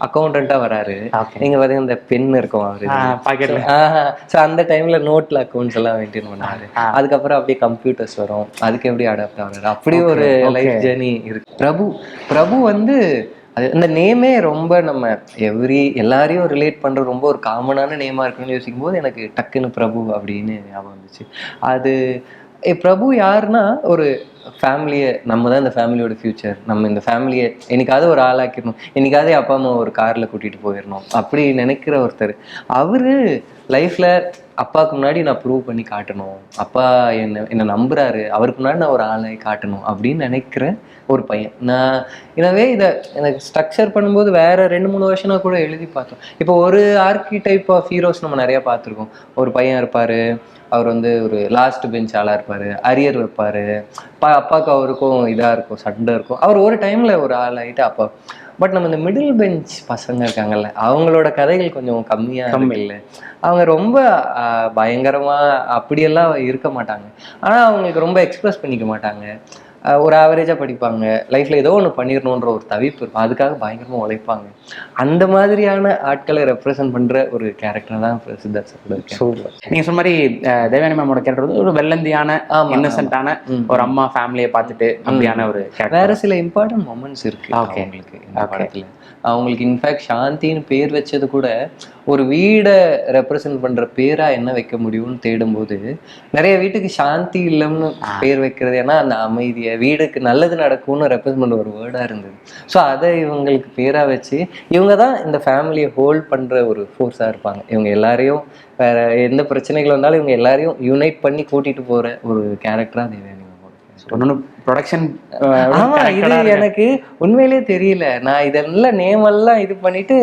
அக்கௌண்டண்ட்டாக வராரு. நீங்கள் பார்த்தீங்கன்னா இந்த பென் இருக்கும் அவர். ஸோ அந்த டைமில் நோட்டில் அக்கௌண்ட்ஸ் எல்லாம் மெயின்டைன் பண்ணாரு. அதுக்கப்புறம் அப்படியே கம்ப்யூட்டர்ஸ் வரும், அதுக்கு எப்படி அடாப்ட் ஆகிறாரு, அப்படி ஒரு லைஃப் ஜேர்னி இருக்கு. பிரபு வந்து அது அந்த நேமே ரொம்ப நம்ம எல்லாரையும் ரிலேட் பண்ணுற ரொம்ப ஒரு காமனான நேமாக இருக்குன்னு யோசிக்கும் போது எனக்கு டக்குன்னு பிரபு அப்படின்னு ஞாபகம் வந்துச்சு. அது பிரபு யாருன்னா ஒரு ஃபேமிலியை, நம்ம தான் இந்த ஃபேமிலியோட ஃப்யூச்சர், நம்ம இந்த ஃபேமிலியை என்னைக்காவது ஒரு ஆளாக்கிடணும், என்னைக்காவது அப்பா அம்மா ஒரு காரில் கூட்டிகிட்டு போயிடணும் அப்படி நினைக்கிற ஒருத்தர். அவர் லைஃப்பில் அப்பாவுக்கு முன்னாடி நான் ப்ரூவ் பண்ணி காட்டணும், அப்பா என்னை நம்புறாரு, அவருக்கு முன்னாடி நான் ஒரு ஆளை காட்டணும் அப்படின்னு நினைக்கிற ஒரு பையன். நான் எனவே இதை எனக்கு ஸ்ட்ரக்சர் பண்ணும்போது வேற 2-3 வருஷம்னா கூட எழுதி பார்த்தோம். இப்போ ஒரு ஆர்கிடைப் ஆஃப் ஹீரோஸ் நம்ம நிறையா பார்த்துருக்கோம். ஒரு பையன் இருப்பார், அவர் வந்து ஒரு லாஸ்ட் பெஞ்ச் ஆளாக இருப்பார், அரியர் வைப்பார், அப்பாவுக்கு அவருக்கும் இதாக இருக்கும், சண்டை இருக்கும், அவர் ஒரு டைமில் ஒரு ஆள் ஆகிட்டு அப்பா. பட் நம்ம இந்த மிடில் பெஞ்ச் பசங்க இருக்காங்கல்ல, அவங்களோட கதைகள் கொஞ்சம் கம்மியாக இல்லை. அவங்க ரொம்ப பயங்கரமாக அப்படியெல்லாம் இருக்க மாட்டாங்க, ஆனால் அவங்களுக்கு ரொம்ப எக்ஸ்பிரஸ் பண்ணிக்க மாட்டாங்க. ஒரு ஆவரேஜாக படிப்பாங்க, லைஃப்பில் ஏதோ ஒன்று பண்ணிடணுன்ற ஒரு தவிப்பு இருக்கும், அதுக்காக பயங்கரமாக உழைப்பாங்க. அந்த மாதிரியான ஆட்களை ரெப்ரசன்ட் பண்ணுற ஒரு கேரக்டர் தான் இப்போ சித்தார்த் சாரோட கேரக்டர். நீங்க சொன்ன மாதிரி தேவயானி மேமோட கேரக்டர் வந்து ஒரு வெள்ளந்தியான இன்னசென்ட்டான ஒரு அம்மா ஃபேமிலியை பார்த்துட்டு அப்படியான ஒரு கேரக்டர். வேற சில இம்பார்ட்டன்ட் மொமெண்ட்ஸ் இருக்கு அவங்களுக்கு இந்த படத்துல. அவங்களுக்கு இன்ஃபேக்ட் சாந்தின்னு பேர் வச்சது கூட ஒரு வீடை ரெப்ரசன்ட் பண்ற பேரா என்ன வைக்க முடியும்னு தேடும்போது நிறைய வீட்டுக்கு சாந்தி இல்லம்னு பேர் வைக்கிறது, ஏன்னா அந்த அமைதியை வீடுக்கு நல்லது நடக்கும்னு ரெப்ரசன்ட் பண்ண ஒரு வேர்டா இருந்தது. ஸோ அதை இவங்களுக்கு பேரா வச்சு இவங்க தான் இந்த ஃபேமிலியை ஹோல்ட் பண்ற ஒரு ஃபோர்ஸா இருப்பாங்க. இவங்க எல்லாரையும் வேற எந்த பிரச்சனைகள் வந்தாலும் இவங்க எல்லாரையும் யுனைட் பண்ணி கூட்டிட்டு போற ஒரு கேரக்டரா தேவயானி ப்ரொடக்ஷன். ஆமா, இது எனக்கு உண்மையிலேயே தெரியல. நான் இதெல்லாம் நேமெல்லாம் இது பண்ணிட்டு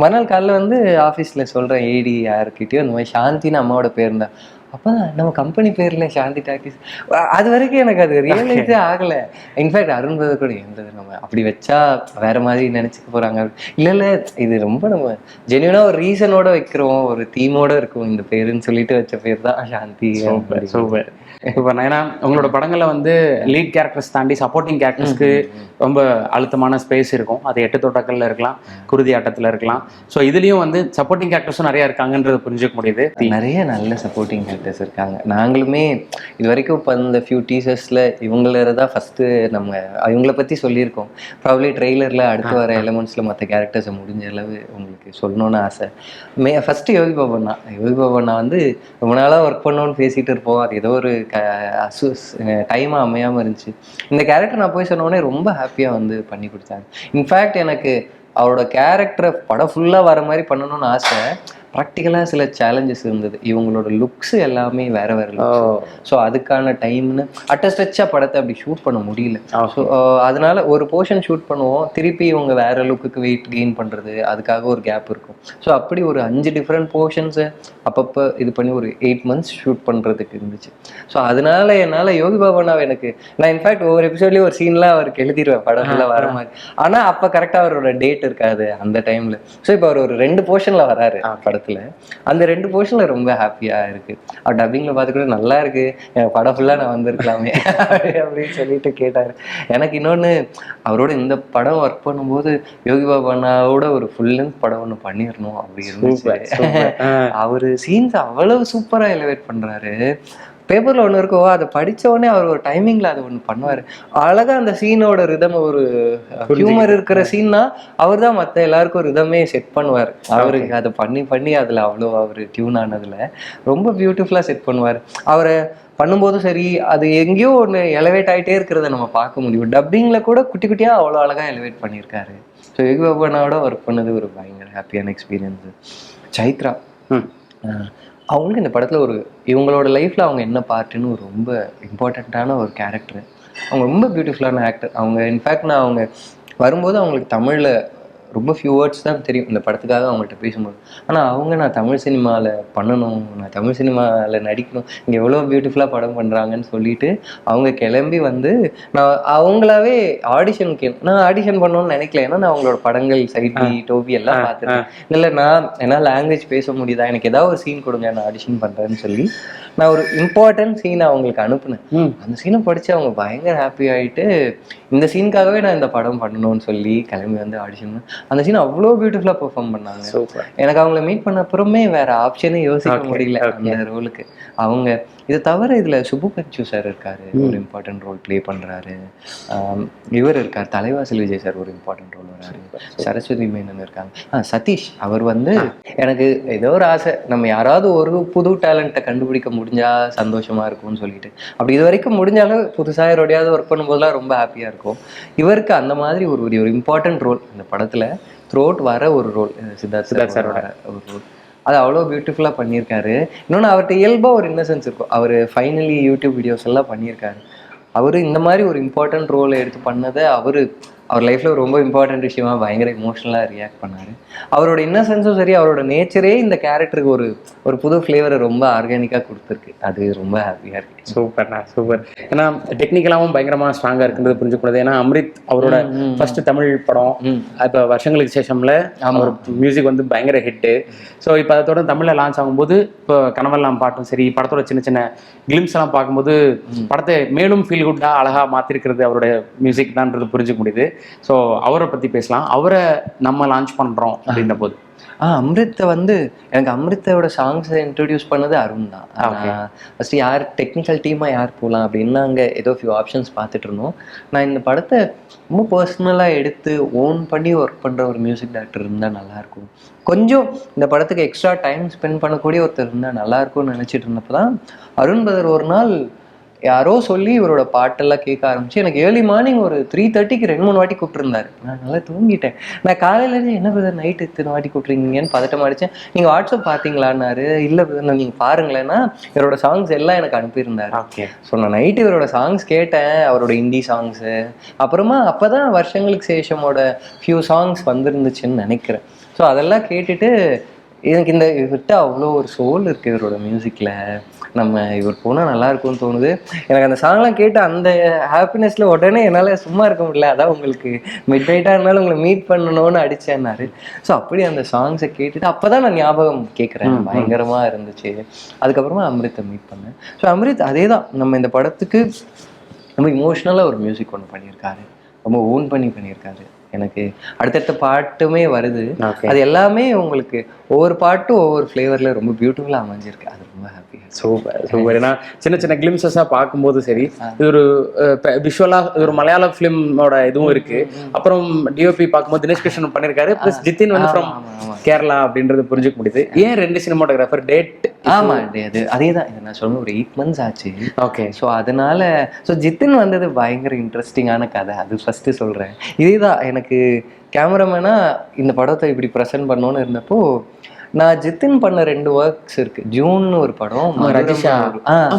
மறுநாள் காலைல வந்து ஆஃபீஸ்ல சொல்றேன் ஏடி யாருக்கிட்டயோ இந்த மாதிரி சாந்தின்னு அம்மாவோட பேர் இருந்தா, அப்பதான் நம்ம கம்பெனி பேர்ல சாந்தி டாக்கீஸ். அது வரைக்கும் எனக்கு அது ரியலைஸே ஆகல. இன்ஃபேக்ட் அருண் பிரதர் கூட இருந்தது, நம்ம அப்படி வச்சா வேற மாதிரி நினைச்சுக்க போறாங்க. இல்ல இது ரொம்ப நம்ம ஜென்யூனா ஒரு ரீசனோட வைக்கிறோம், ஒரு தீமோட இருக்கும் இந்த பேருன்னு சொல்லிட்டு வச்ச பேர் தான் சாந்தி. சூப்பர். இப்போ ஏன்னா உங்களோட படங்கள்ல வந்து லீட் கேரக்டர்ஸ் தாண்டி சப்போர்ட்டிங் கேரக்டர்ஸ்க்கு ரொம்ப அழுத்தமான ஸ்பேஸ் இருக்கும். அது 8 தோட்டக்கல்ல இருக்கலாம், குருதி ஆட்டத்துல இருக்கலாம். ஸோ இதுலயும் வந்து சப்போர்ட்டிங் கேரக்டர்ஸும் நிறைய இருக்காங்கன்றது புரிஞ்சுக்க முடியுது. நிறைய நல்ல சப்போர்ட்டிங் கேரக்டர்ஸ் இருக்காங்க. நாங்களுமே இது வரைக்கும் இப்போ இந்த ஃபியூ டீசர்ஸ்ல இவங்கள தான் ஃபர்ஸ்ட் நம்ம இவங்கள பத்தி சொல்லியிருக்கோம். ப்ராபப்லி ட்ரெய்லர்ல அடுத்து வர எலமெண்ட்ஸ்ல மற்ற கேரக்டர்ஸை முடிஞ்ச அளவு உங்களுக்கு சொல்லணும்னு ஆசை. ஃபர்ஸ்ட் யோகி பாபண்ணா வந்து ரொம்ப நாளாக ஒர்க் பண்ணோன்னு பேசிட்டு இருப்போம். அது ஏதோ ஒரு டைமாக அமையாமல் இருந்துச்சு. இந்த கேரக்டர் நான் போய் சொன்னோடனே ரொம்ப ஹாப்பியாக வந்து பண்ணி கொடுத்தாங்க. இன்ஃபேக்ட் எனக்கு அவரோட கேரக்டரை படம் ஃபுல்லாக வர மாதிரி பண்ணணும்னு ஆசை. ப்ராக்டிக்கலாக சில சேலஞ்சஸ் இருந்தது. இவங்களோட லுக்ஸ் எல்லாமே வேற வேற. ஸோ அதுக்கான டைம்னு அட்டஸ்டச்சாக படத்தை அப்படி ஷூட் பண்ண முடியல. ஸோ அதனால ஒரு போர்ஷன் ஷூட் பண்ணுவோம், திருப்பி இவங்க வேற லுக்குக்கு வெயிட் கெயின் பண்ணுறது, அதுக்காக ஒரு கேப் இருக்கும். ஸோ அப்படி ஒரு 5 டிஃப்ரெண்ட் போர்ஷன்ஸை அப்பப்போ இது பண்ணி ஒரு 8 months ஷூட் பண்ணுறதுக்கு இருந்துச்சு. ஸோ அதனால என்னால் யோகி பாபண்ணாவை நான் இன்ஃபேக்ட் ஒவ்வொரு எபிசோட்லேயும் ஒரு சீன்லாம் அவருக்கு எழுதிடுவேன் படத்துல வர மாதிரி. ஆனால் அப்போ கரெக்டாக அவரோட டேட் இருக்காது அந்த டைமில். ஸோ இப்போ அவர் ஒரு 2 போர்ஷனில் வராரு படத்தில். அந்த 2 போர்ஷன்ல ரொம்ப ஹாப்பியா இருக்கு. அவர் டப்பிங்ல பார்த்து கூட நல்லா இருக்கு, படம் ஃபுல்லா நான் வந்திருக்கலாமே அப்படின்னு சொல்லிட்டு கேட்டாரு. எனக்கு இன்னொன்னு, அவரோட இந்த படம் ஒர்க் பண்ணும்போது யோகி பாபண்ணாவோட ஒரு ஃபுல் லென்த் படம் ஒன்று பண்ணிடணும் அப்படி இருந்துச்சு. அவரு சீன்ஸ் அவ்வளவு சூப்பரா எலிவேட் பண்றாரு. பேப்பர்ல ஒன்று இருக்கோ, அதை படிச்ச உடனே அவர் ஒரு டைமிங்ல அதை ஒன்று பண்ணுவாரு அழகா. அந்த சீனோட ரிதம், ஒரு ஹியூமர் இருக்கிற சீன்னா அவர் தான் மற்ற எல்லாருக்கும் ரிதமே செட் பண்ணுவார். அவருக்கு அதை பண்ணி பண்ணி அதுல அவ்வளோ அவர் டியூன் ஆனதுல ரொம்ப பியூட்டிஃபுல்லா செட் பண்ணுவார். அவரை பண்ணும்போதும் சரி, அது எங்கேயோ ஒன்று எலவேட் ஆகிட்டே இருக்கிறத நம்ம பார்க்க முடியும். டப்பிங்ல கூட குட்டி குட்டியா அவ்வளோ அழகா எலவேட் பண்ணியிருக்காரு. ஸோ யோகி பாபண்ணாவோட ஒர்க் பண்ணது ஒரு பயங்கர ஹாப்பியான எக்ஸ்பீரியன்ஸ். சைத்ரா அவங்களுக்கு இந்த படத்தில் இவங்களோட லைஃப்பில் அவங்க என்ன பார்ட்டுன்னு ஒரு ரொம்ப இம்பார்ட்டண்ட்டான ஒரு கேரக்டர். அவங்க ரொம்ப பியூட்டிஃபுல்லான ஆக்டர். அவங்க இன்ஃபேக்ட் நான் அவங்க வரும்போது அவங்களுக்கு தமிழில் ரொம்ப ஃபியூ வேர்ட்ஸ் தான் தெரியும் இந்த படத்துக்காக அவங்கள்ட்ட பேசும்போது. ஆனால் நான் தமிழ் சினிமாவில் பண்ணணும், நான் தமிழ் சினிமாவில் நடிக்கணும், இங்கே எவ்வளோ பியூட்டிஃபுல்லாக படம் பண்ணுறாங்கன்னு சொல்லிட்டு அவங்க கிளம்பி வந்து நான் அவங்களாவே நான் ஆடிஷன் பண்ணணும்னு நினைக்கல. ஏன்னா நான் அவங்களோட படங்கள் சைட்டி டோபி எல்லாம் பார்த்துருக்கேன். இல்லை நான் என்னால் லாங்குவேஜ் பேச முடியுதா, எனக்கு ஏதாவது ஒரு சீன் கொடுங்க நான் ஆடிஷன் பண்ணுறேன்னு சொல்லி நான் ஒரு இம்பார்ட்டன்ட் சீனை அவங்களுக்கு அனுப்புனேன். அந்த சீனை படித்து அவங்க பயங்கர ஹாப்பி ஆகிட்டு இந்த சீனுக்காகவே நான் இந்த படம் பண்ணணும்னு சொல்லி கிளம்பி வந்து ஆடிஷன் அந்த சீன் அவ்வளோ பியூட்டிஃபுல்லாக பெர்ஃபார்ம் பண்ணாங்க. எனக்கு அவங்கள மீட் பண்ண அப்புறமே வேற ஆப்ஷனே யோசிக்க முடியல அந்த ரோலுக்கு. அவங்க இதை தவிர இதில் சுப்பு பஞ்சு சார் இருக்காரு, ஒரு இம்பார்ட்டன்ட் ரோல் ப்ளே பண்ணுறாரு. இவர் இருக்கார், தலைவாசல் விஜய் சார் ஒரு இம்பார்ட்டன்ட் ரோல் வர்றாரு. சரஸ்வதி மேனன் இருக்காங்க. சதீஷ் அவர் வந்து எனக்கு ஏதோ ஒரு ஆசை, நம்ம யாராவது ஒரு புது டேலண்ட்டை கண்டுபிடிக்க முடிஞ்சா சந்தோஷமா இருக்கும்னு சொல்லிட்டு அப்படி இது வரைக்கும் முடிஞ்சாலும் புதுசாக யாரோடையாவது ஒர்க் பண்ணும்போதுலாம் ரொம்ப ஹாப்பியாக இருக்கும். இவருக்கு அந்த மாதிரி ஒரு இம்பார்ட்டன்ட் ரோல் இந்த படத்தில் த்ரோட் வர ஒரு ரோல் சித்தார்த் சாரோட ஒரு ரோல். அது அவ்வளோ பியூட்டிஃபுல்லாக பண்ணியிருக்காரு. இன்னொன்று அவர்கிட்ட இயல்பாக ஒரு இன்னசென்ஸ் இருக்கும். அவர் ஃபைனலி யூடியூப் வீடியோஸ் எல்லாம் பண்ணியிருக்காரு. அவர் இந்த மாதிரி ஒரு இம்பார்ட்டன்ட் ரோலை எடுத்து பண்ணதை அவர் லைஃப்பில் ரொம்ப இம்பார்ட்டன்ட் விஷயமா பயங்கர இமோஷனலாக ரியாக்ட் பண்ணார். அவரோட இன்னசென்ஸும் சரி, அவரோட நேச்சரே இந்த கேரக்டருக்கு ஒரு புது ஃப்ளேவரை ரொம்ப ஆர்கானிக்காக கொடுத்துருக்கு. அது ரொம்ப ஹாப்பியாக இருக்கு. சூப்பர்ண்ணா, சூப்பர். ஏன்னா டெக்னிக்கலாகவும் பயங்கரமாக ஸ்ட்ராங்காக இருக்குன்றது புரிஞ்சுக்கூடாது. ஏன்னா அம்ரித் அவரோட ஃபர்ஸ்ட் தமிழ் படம், இப்போ வருஷங்களுக்கு சேஷம்ல அவர் மியூசிக் வந்து பயங்கர ஹிட்டு. ஸோ இப்போ அதை தொடர்ந்து தமிழில் லான்ச் ஆகும்போது இப்போ கனவெல்லாம் பாட்டும் சரி, படத்தோட சின்ன சின்ன கிளிம்ஸ் எல்லாம் பார்க்கும்போது படத்தை மேலும் ஃபீல் குட்டாக அழகாக மாற்றிருக்கிறது அவரோட மியூசிக் தான்ன்றது புரிஞ்சுக்க முடியுது. ஸோ அவரை பற்றி பேசலாம். அவரை நம்ம லான்ச் பண்ணுறோம் அப்படின்ற போது அம்ரித்தை வந்து எனக்கு அம்ரித்தோட சாங்ஸை இன்ட்ரடியூஸ் பண்ணது அருண் தான். ஃபஸ்ட்டு யார் டெக்னிக்கல் டீமாக யார் போகலாம் அப்படின்னு அங்கே ஏதோ ஃபியூ ஆப்ஷன்ஸ் பார்த்துட்டு இருந்தோம். நான் இந்த படத்தை ரொம்ப பர்சனலாக எடுத்து ஓன் பண்ணி ஒர்க் பண்ணுற ஒரு மியூசிக் டைரக்டர் இருந்தால் நல்லாயிருக்கும், கொஞ்சம் இந்த படத்துக்கு எக்ஸ்ட்ரா டைம் ஸ்பெண்ட் பண்ணக்கூடிய ஒருத்தர் இருந்தால் நல்லாயிருக்கும்னு நினச்சிட்டு இருந்தப்போ தான் அருண் பிரதர் ஒரு நாள் யாரோ சொல்லி இவரோட பாட்டெல்லாம் கேட்க ஆரம்பிச்சு எனக்கு ஏர்லி மார்னிங் ஒரு 3:30க்கு 2-3 வாட்டி கூப்பிட்டுருந்தாரு. நான் நல்லா தூங்கிட்டேன். நான் காலையிலேருந்து என்ன பிரதர் நைட்டு இத்தனை வாட்டி கூப்பிட்றீங்கன்னு பதட்டம் அடித்தேன். நீங்கள் வாட்ஸ்அப் பார்த்தீங்களான்னாரு. இல்லை பிரதர் நான் நீங்கள் பாருங்களேன்னா இவரோட சாங்ஸ் எல்லாம் எனக்கு அனுப்பியிருந்தாரு. ஓகே. ஸோ நான் நைட்டு இவரோட சாங்ஸ் கேட்டேன், அவரோட ஹிந்தி சாங்ஸு. அப்புறமா அப்போ தான் வருஷங்களுக்கு சேஷமோட ஃபியூ சாங்ஸ் வந்துருந்துச்சுன்னு நினைக்கிறேன். ஸோ அதெல்லாம் கேட்டுட்டு எனக்கு இந்த இவர்கிட்ட அவ்வளோ ஒரு சோல் இருக்குது இவரோட மியூசிக்கில், நம்ம இவர் போனால் நல்லா இருக்கும்னு தோணுது. எனக்கு அந்த சாங்லாம் கேட்டு அந்த ஹாப்பினஸில் உடனே என்னால் சும்மா இருக்க முடியல. அதான் உங்களுக்கு மிட் நைட்டாக இருந்தாலும் உங்களை மீட் பண்ணணும்னு அடித்தேன்னாரு. ஸோ அப்படி அந்த சாங்ஸை கேட்டுட்டு அப்போ தான் நான் ஞாபகம் கேட்குறேன், பயங்கரமாக இருந்துச்சு. அதுக்கப்புறமா அம்ரித்தை மீட் பண்ணேன். ஸோ அம்ரித் அதே தான் நம்ம இந்த படத்துக்கு ரொம்ப இமோஷ்னலாக ஒரு மியூசிக் ஒன்று பண்ணியிருக்காரு, ரொம்ப ஓன் பண்ணியிருக்காரு. எனக்கு அடுத்தடுத்த பாட்டுமே வருது, அது எல்லாமே உங்களுக்கு ஒவ்வொரு பாட்டும் ஒவ்வொரு ஃப்ளேவரில் ரொம்ப பியூட்டிஃபுல்லாக அமைஞ்சிருக்கு. அது ரொம்ப ஹாப்பியாக. Super super. ஏன்னா சின்ன சின்ன கிளிம்ஸஸாக பார்க்கும்போது சரி, இது ஒரு விஷுவலாக இது ஒரு மலையாள ஃபிலிமோட இதுவும் இருக்கு. அப்புறம் டிஓபி பார்க்கும்போது தினேஷ் கிருஷ்ணன் பண்ணியிருக்காரு, ப்ளஸ் ஜித்தின் வந்து ஃப்ரம் கேரளா அப்படின்றது புரிஞ்சுக்க முடியுது. ஏன் 2 சினிமாட்டோகிராஃபர் டேட்? ஆமாம், அதே தான். இதை நான் சொன்ன ஒரு 8 months ஆச்சு. ஓகே. ஸோ அதனால ஜித்தின் வந்தது பயங்கர இன்ட்ரெஸ்டிங்கான கதை, அது ஃபஸ்ட்டு சொல்கிறேன். இதே தான் எனக்கு கேமராமேனாக இந்த படத்தை இப்படி ப்ரெசென்ட் பண்ணோன்னு இருந்தப்போ நான் ஜித்தின் பண்ண 2 ஒர்க்ஸ் இருக்கு. ஜூன் ஒரு படம்,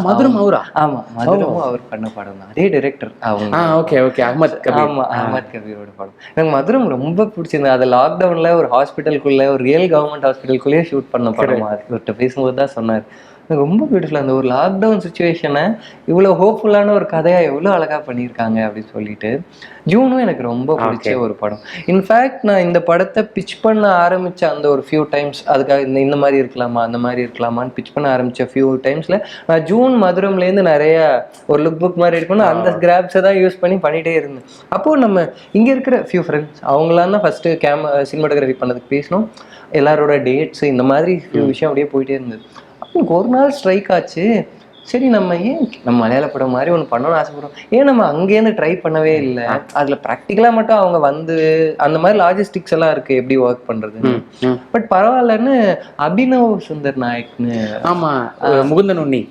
மதுரம் அவரா? ஆமா, மதுரமும் அவர் பண்ண படம் தான். அதே டைரக்டர் அவங்க. Okay okay. அஹ்மத் கபீர். ஆமா, அஹ்மத் கபீரோட படம். எனக்கு மதுரம் ரொம்ப பிடிச்சிருந்தது. அது லாக்டவுன்ல ஒரு ஹாஸ்பிட்டலுக்குள்ள, ஒரு ரியல் கவர்மெண்ட் ஹாஸ்பிட்டலுக்குள்ளேயே ஷூட் பண்ண படம். அவர்கிட்ட பேசும்போது தான் சொன்னார், எனக்கு ரொம்ப பியூட்டிஃபுல்லாக அந்த ஒரு லாக்டவுன் சுச்சுவேஷனை இவ்வளோ ஹோப்ஃபுல்லான ஒரு கதையாக எவ்வளோ அழகாக பண்ணியிருக்காங்க அப்படின்னு சொல்லிட்டு. ஜூனும் எனக்கு ரொம்ப பிடிச்ச ஒரு படம். இன்ஃபேக்ட் நான் இந்த படத்தை பிச் பண்ண ஆரம்பித்த அந்த ஒரு ஃபியூ டைம்ஸ், அதுக்காக இந்த மாதிரி இருக்கலாமா அந்த மாதிரி இருக்கலாமான்னு பிச் பண்ண ஆரம்பித்த ஃபியூ டைம்ஸில் நான் ஜூன் மதுரம்லேருந்து நிறைய ஒரு லுக் புக் மாதிரி இருக்கணும், அந்த கிராப்ஸை தான் யூஸ் பண்ணிகிட்டே இருந்தேன். அப்போது நம்ம இங்கே இருக்கிற ஃபியூ ஃப்ரெண்ட்ஸ் அவங்களாம் தான் ஃபஸ்ட்டு சினிமாட்டோகிராஃபி பண்ணதுக்கு பேசணும், எல்லாரோட டேட்ஸு இந்த மாதிரி ஃபியூ விஷயம் அப்படியே போயிட்டே இருந்தது. எனக்கு ஒரு நாள் ஸ்ட்ரைக் ஆச்சு, சரி நம்ம மலையாள படம் மாதிரி ஒன்று பண்ணணும்னு ஆசைப்படுறோம், ஏன் நம்ம அங்கேருந்து ட்ரை பண்ணவே இல்லை, அதில் ப்ராக்டிக்கலாக மட்டும் அவங்க வந்து அந்த மாதிரி லாஜிஸ்டிக்ஸ் எல்லாம் இருக்குது எப்படி ஒர்க் பண்ணுறது. பட் பரவாயில்லன்னு அபினவ் சுந்தர் நாயக்னு, ஆமாம், முகுந்தன் உண்ணி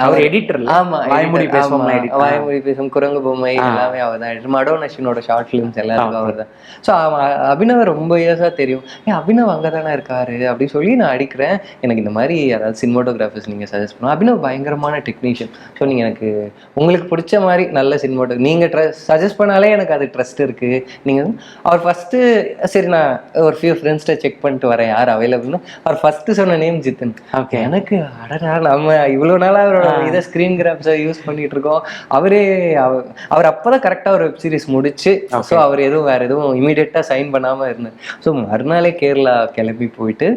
அவர் எடிட்டர். ஆமா, வாய்மொழி பேசும், குரங்கு பொம்மை எல்லாமே அவர் தான் எடிட்டர். மடோனஷனோட ஷார்ட் ஃபிலிம்ஸ் எல்லாருக்கும் அவர் தான். ஸோ அபினவ் ரொம்ப இயர்ஸாக தெரியும். அபினவ் அங்கே தானே இருக்காரு அப்படின்னு சொல்லி நான் அடிக்கிறேன். எனக்கு இந்த மாதிரி யாராவது சினிமாட்டோகிராஃபர்ஸ் நீங்கள் சஜஸ்ட் பண்ணுவோம். அபினவ் பயங்கரமான டெக்னீஷியன். ஸோ நீங்கள் எனக்கு உங்களுக்கு பிடிச்ச மாதிரி நல்ல சினிமாட்டோ நீங்கள் சஜஸ்ட் பண்ணாலே எனக்கு அது ட்ரஸ்ட் இருக்குது. நீங்கள் அவர் ஃபஸ்ட்டு சரி நான் ஒரு ஃபியூ ஃப்ரெண்ட்ஸ்கிட்ட செக் பண்ணிட்டு வரேன் யார் அவைலபிள்னு. அவர் ஃபஸ்ட்டு சொன்ன நேம் ஜித்தன். ஓகே, எனக்கு அடடா நம்ம இவ்வளோ நாளாக அவரோட இதை ஸ்க்ரீன் கிராப்ஸை யூஸ் பண்ணிட்டு இருக்கோம். அவர் அப்போதான் கரெக்டாக ஒரு வெப் சீரிஸ் முடிச்சு, ஸோ அவர் எதுவும் வேற எதுவும் இமீடியட்டாக சைன் பண்ணாமல் இருந்தேன். ஸோ மறுநாளே கேரளா கிளம்பி போயிட்டு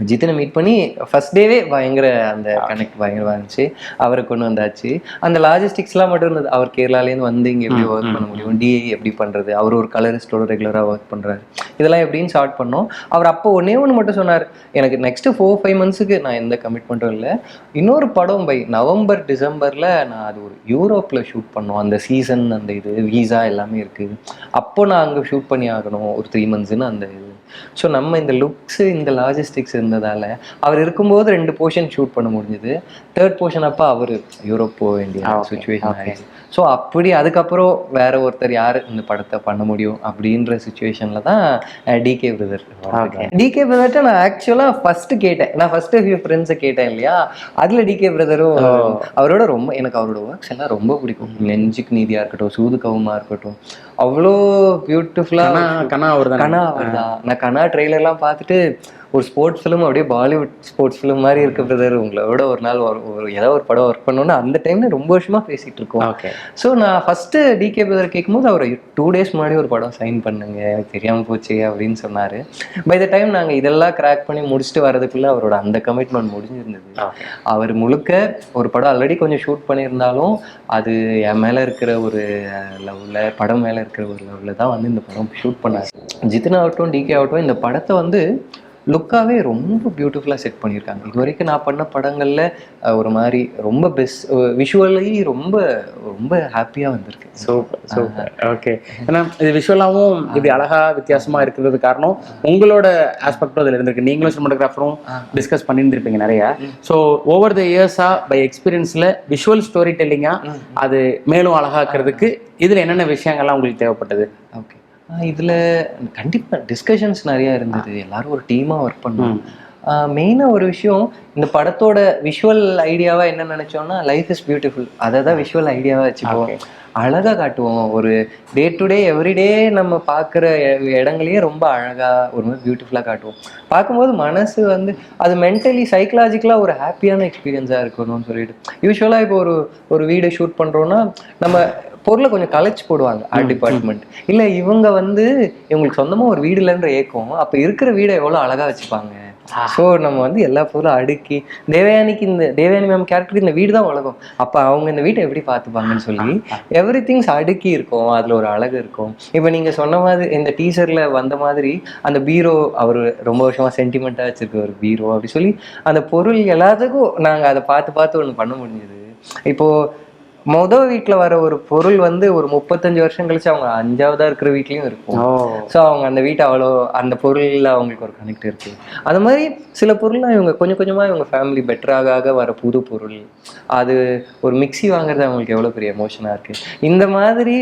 ஜித்தனை மீட் பண்ணி ஃபர்ஸ்ட் டேவே பயங்கர அந்த கனெக்ட் பயங்கரமாக இருந்துச்சு. அவரை கொண்டு வந்தாச்சு. அந்த லாஜிஸ்டிக்ஸ்லாம் மட்டும் இருந்தது. அவர் கேரளாலேருந்து வந்து இங்கே எப்படி ஒர்க் பண்ண முடியும், டிஐ எப்படி பண்ணுறது, அவர் ஒரு கலரிஸ்டோட ரெகுலராக ஒர்க் பண்ணுறாரு, இதெல்லாம் எப்படின்னு ஸ்டார்ட் பண்ணோம். அவர் அப்போ ஒன்று மட்டும் சொன்னார், எனக்கு நெக்ஸ்ட்டு 4-5 monthsக்கு நான் எந்த கமிட்மெண்ட்டும் இல்லை, இன்னொரு படம் பை நவம்பர் டிசம்பரில் நான் அது ஒரு யூரோப்பில் ஷூட் பண்ணோம், அந்த சீசன் அந்த இது வீசா எல்லாமே இருக்குது, அப்போ நான் அங்கே ஷூட் பண்ணி ஆகணும் ஒரு 3 monthsன்னு அந்த இது. ஸோ நம்ம இந்த லுக்ஸு இந்த லாஜிஸ்டிக்ஸ் இருந்ததால் அவர் இருக்கும்போது 2 போர்ஷன் ஷூட் பண்ண முடிஞ்சுது. 3rd போர்ஷன் அப்போ அவர் யூரோப் போக வேண்டிய சுச்சுவேஷன் ஆயிடுச்சு. ஸோ அப்படி அதுக்கப்புறம் வேற ஒருத்தர் யார் இந்த படத்தை பண்ண முடியும் அப்படின்ற சுச்சுவேஷனில் தான் டிகே பிரதர். டிகே பிரதர்கிட்ட நான் ஆக்சுவலாக ஃபஸ்ட்டு கேட்டேன். நான் ஃபஸ்ட்டு ஃபியூ ஃப்ரெண்ட்ஸை கேட்டேன் இல்லையா, அதில் டிகே பிரதரும் அவரோட ரொம்ப எனக்கு அவரோட ஒர்க்ஸ் எல்லாம் ரொம்ப பிடிக்கும். நெஞ்சுக்கு நீதியாக இருக்கட்டும், சூது கவுமா இருக்கட்டும், அவ்வளோ பியூட்டிஃபுல்லாக. கனா அவர் தான். நான் கனா ட்ரெய்லர்லாம் பார்த்துட்டு ஒரு ஸ்போர்ட்ஸ் ஃபிலிம் அப்படியே பாலிவுட் ஸ்போர்ட்ஸ் ஃபிலிம் மாதிரி இருக்கு பிரதர், உங்களோட ஒரு நாள் ஏதோ ஒரு படம் ஒர்க் பண்ணணும்னு அந்த டைம்ல ரொம்ப வருஷமா பேசிட்டு இருக்கோம். ஸோ நான் ஃபர்ஸ்ட் டிகே பிரதர் கேட்கும்போது அவர் 2 days முன்னாடி ஒரு படம் சைன் பண்ணுங்க, எனக்கு தெரியாமல் போச்சு அப்படின்னு சொன்னாரு. பை த டைம் நாங்கள் இதெல்லாம் கிராக் பண்ணி முடிச்சுட்டு வரதுக்குள்ள அவரோட அந்த கமிட்மெண்ட் முடிஞ்சிருந்தது. அவர் முழுக்க ஒரு படம் ஆல்ரெடி கொஞ்சம் ஷூட் பண்ணியிருந்தாலும் அது என் மேலே இருக்கிற ஒரு லவ்ல, படம் மேலே இருக்கிற ஒரு லவ்ல தான் வந்து இந்த படம் ஷூட் பண்ணாரு. ஜிதின் ஆகட்டும் டிகே ஆகட்டும் இந்த படத்தை வந்து லுக்காகவே ரொம்ப பியூட்டிஃபுல்லாக செட் பண்ணியிருக்காங்க. இது வரைக்கும் நான் பண்ண படங்களில் ஒரு மாதிரி ரொம்ப பெஸ்ட் விஷுவலி ரொம்ப ரொம்ப ஹாப்பியாக வந்திருக்கு. சூப்பர். ஓகே. ஏன்னா இது விஷுவலாகவும் இப்படி அழகாக வித்தியாசமாக இருக்கிறது காரணம் உங்களோட ஆஸ்பெக்டும் அதில் இருந்திருக்கு. நீங்களும் சினிமாட்டோகிராஃபரும் டிஸ்கஸ் பண்ணியிருந்திருப்பீங்க நிறையா. ஸோ ஓவர் த இயர்ஸாக பை எக்ஸ்பீரியன்ஸில் விஷுவல் ஸ்டோரி டெல்லிங்காக அது மேலும் அழகாக்கிறதுக்கு இதில் என்னென்ன விஷயங்கள்லாம் உங்களுக்கு தேவைப்பட்டது? ஓகே, இதில் கண்டிப்பாக டிஸ்கஷன்ஸ் நிறையா இருந்தது. எல்லாரும் ஒரு டீமாக ஒர்க் பண்ணோம். மெயினாக ஒரு விஷயம், இந்த படத்தோட விஷுவல் ஐடியாவாக என்ன நினச்சோம்னா லைஃப் இஸ் பியூட்டிஃபுல், அதை தான் விஷுவல் ஐடியாவாக வச்சுக்குவோம். அழகாக காட்டுவோம். ஒரு டே டு டே எவ்ரிடே நம்ம பார்க்குற இடங்களையே ரொம்ப அழகாக ஒரு மாதிரி பியூட்டிஃபுல்லாக காட்டுவோம். பார்க்கும்போது மனசு வந்து அது மென்டலி சைக்கலாஜிக்கலாக ஒரு ஹாப்பியான எக்ஸ்பீரியன்ஸாக இருக்கணும்னு சொல்லிட்டு. யூஸ்வலாக இப்போ ஒரு வீடு ஷூட் பண்ணுறோன்னா நம்ம பொருளை கொஞ்சம் கலைச்சு போடுவாங்க ஆர்ட் டிபார்ட்மெண்ட். இல்லை இவங்க வந்து இவங்களுக்கு சொந்தமாக ஒரு வீடு இல்லைன்ற ஏக்கம், அப்போ இருக்கிற வீடை எவ்வளோ அழகாக வச்சுப்பாங்க. ஸோ நம்ம வந்து எல்லா பொருளும் அடுக்கி தேவயானி மேம் கேரக்டருக்கு இந்த வீடு தான் உலகம், அப்போ அவங்க இந்த வீட்டை எப்படி பார்த்துப்பாங்கன்னு சொல்லி எவ்ரி திங்ஸ் அடுக்கி இருக்கும். அதில் ஒரு அழகு இருக்கும். இப்போ நீங்கள் சொன்ன மாதிரி இந்த டீசரில் வந்த மாதிரி அந்த பீரோ அவர் ரொம்ப வருஷமாக சென்டிமெண்ட்டாக வச்சுருக்க ஒரு பீரோ அப்படி சொல்லி அந்த பொருள் எல்லாத்துக்கும் நாங்கள் அதை பார்த்து ஒன்று பண்ண முடிஞ்சுது. இப்போது வீட்டில் வர ஒரு பொருள் வந்து ஒரு 35 வருஷம் கழிச்சு அவங்க 5ஆவதா இருக்கிற வீட்லயும் இருக்கும். ஸோ அவங்க அந்த வீட்டை அவ்வளோ அந்த பொருளில் அவங்களுக்கு ஒரு கனெக்ட் இருக்கு. அது மாதிரி சில பொருள்லாம் இவங்க கொஞ்சம் கொஞ்சமாக இவங்க ஃபேமிலி பெட்டராக வர புது பொருள், அது ஒரு மிக்சி வாங்குறது அவங்களுக்கு எவ்வளோ பெரிய எமோஷனாக இருக்கு. இந்த மாதிரி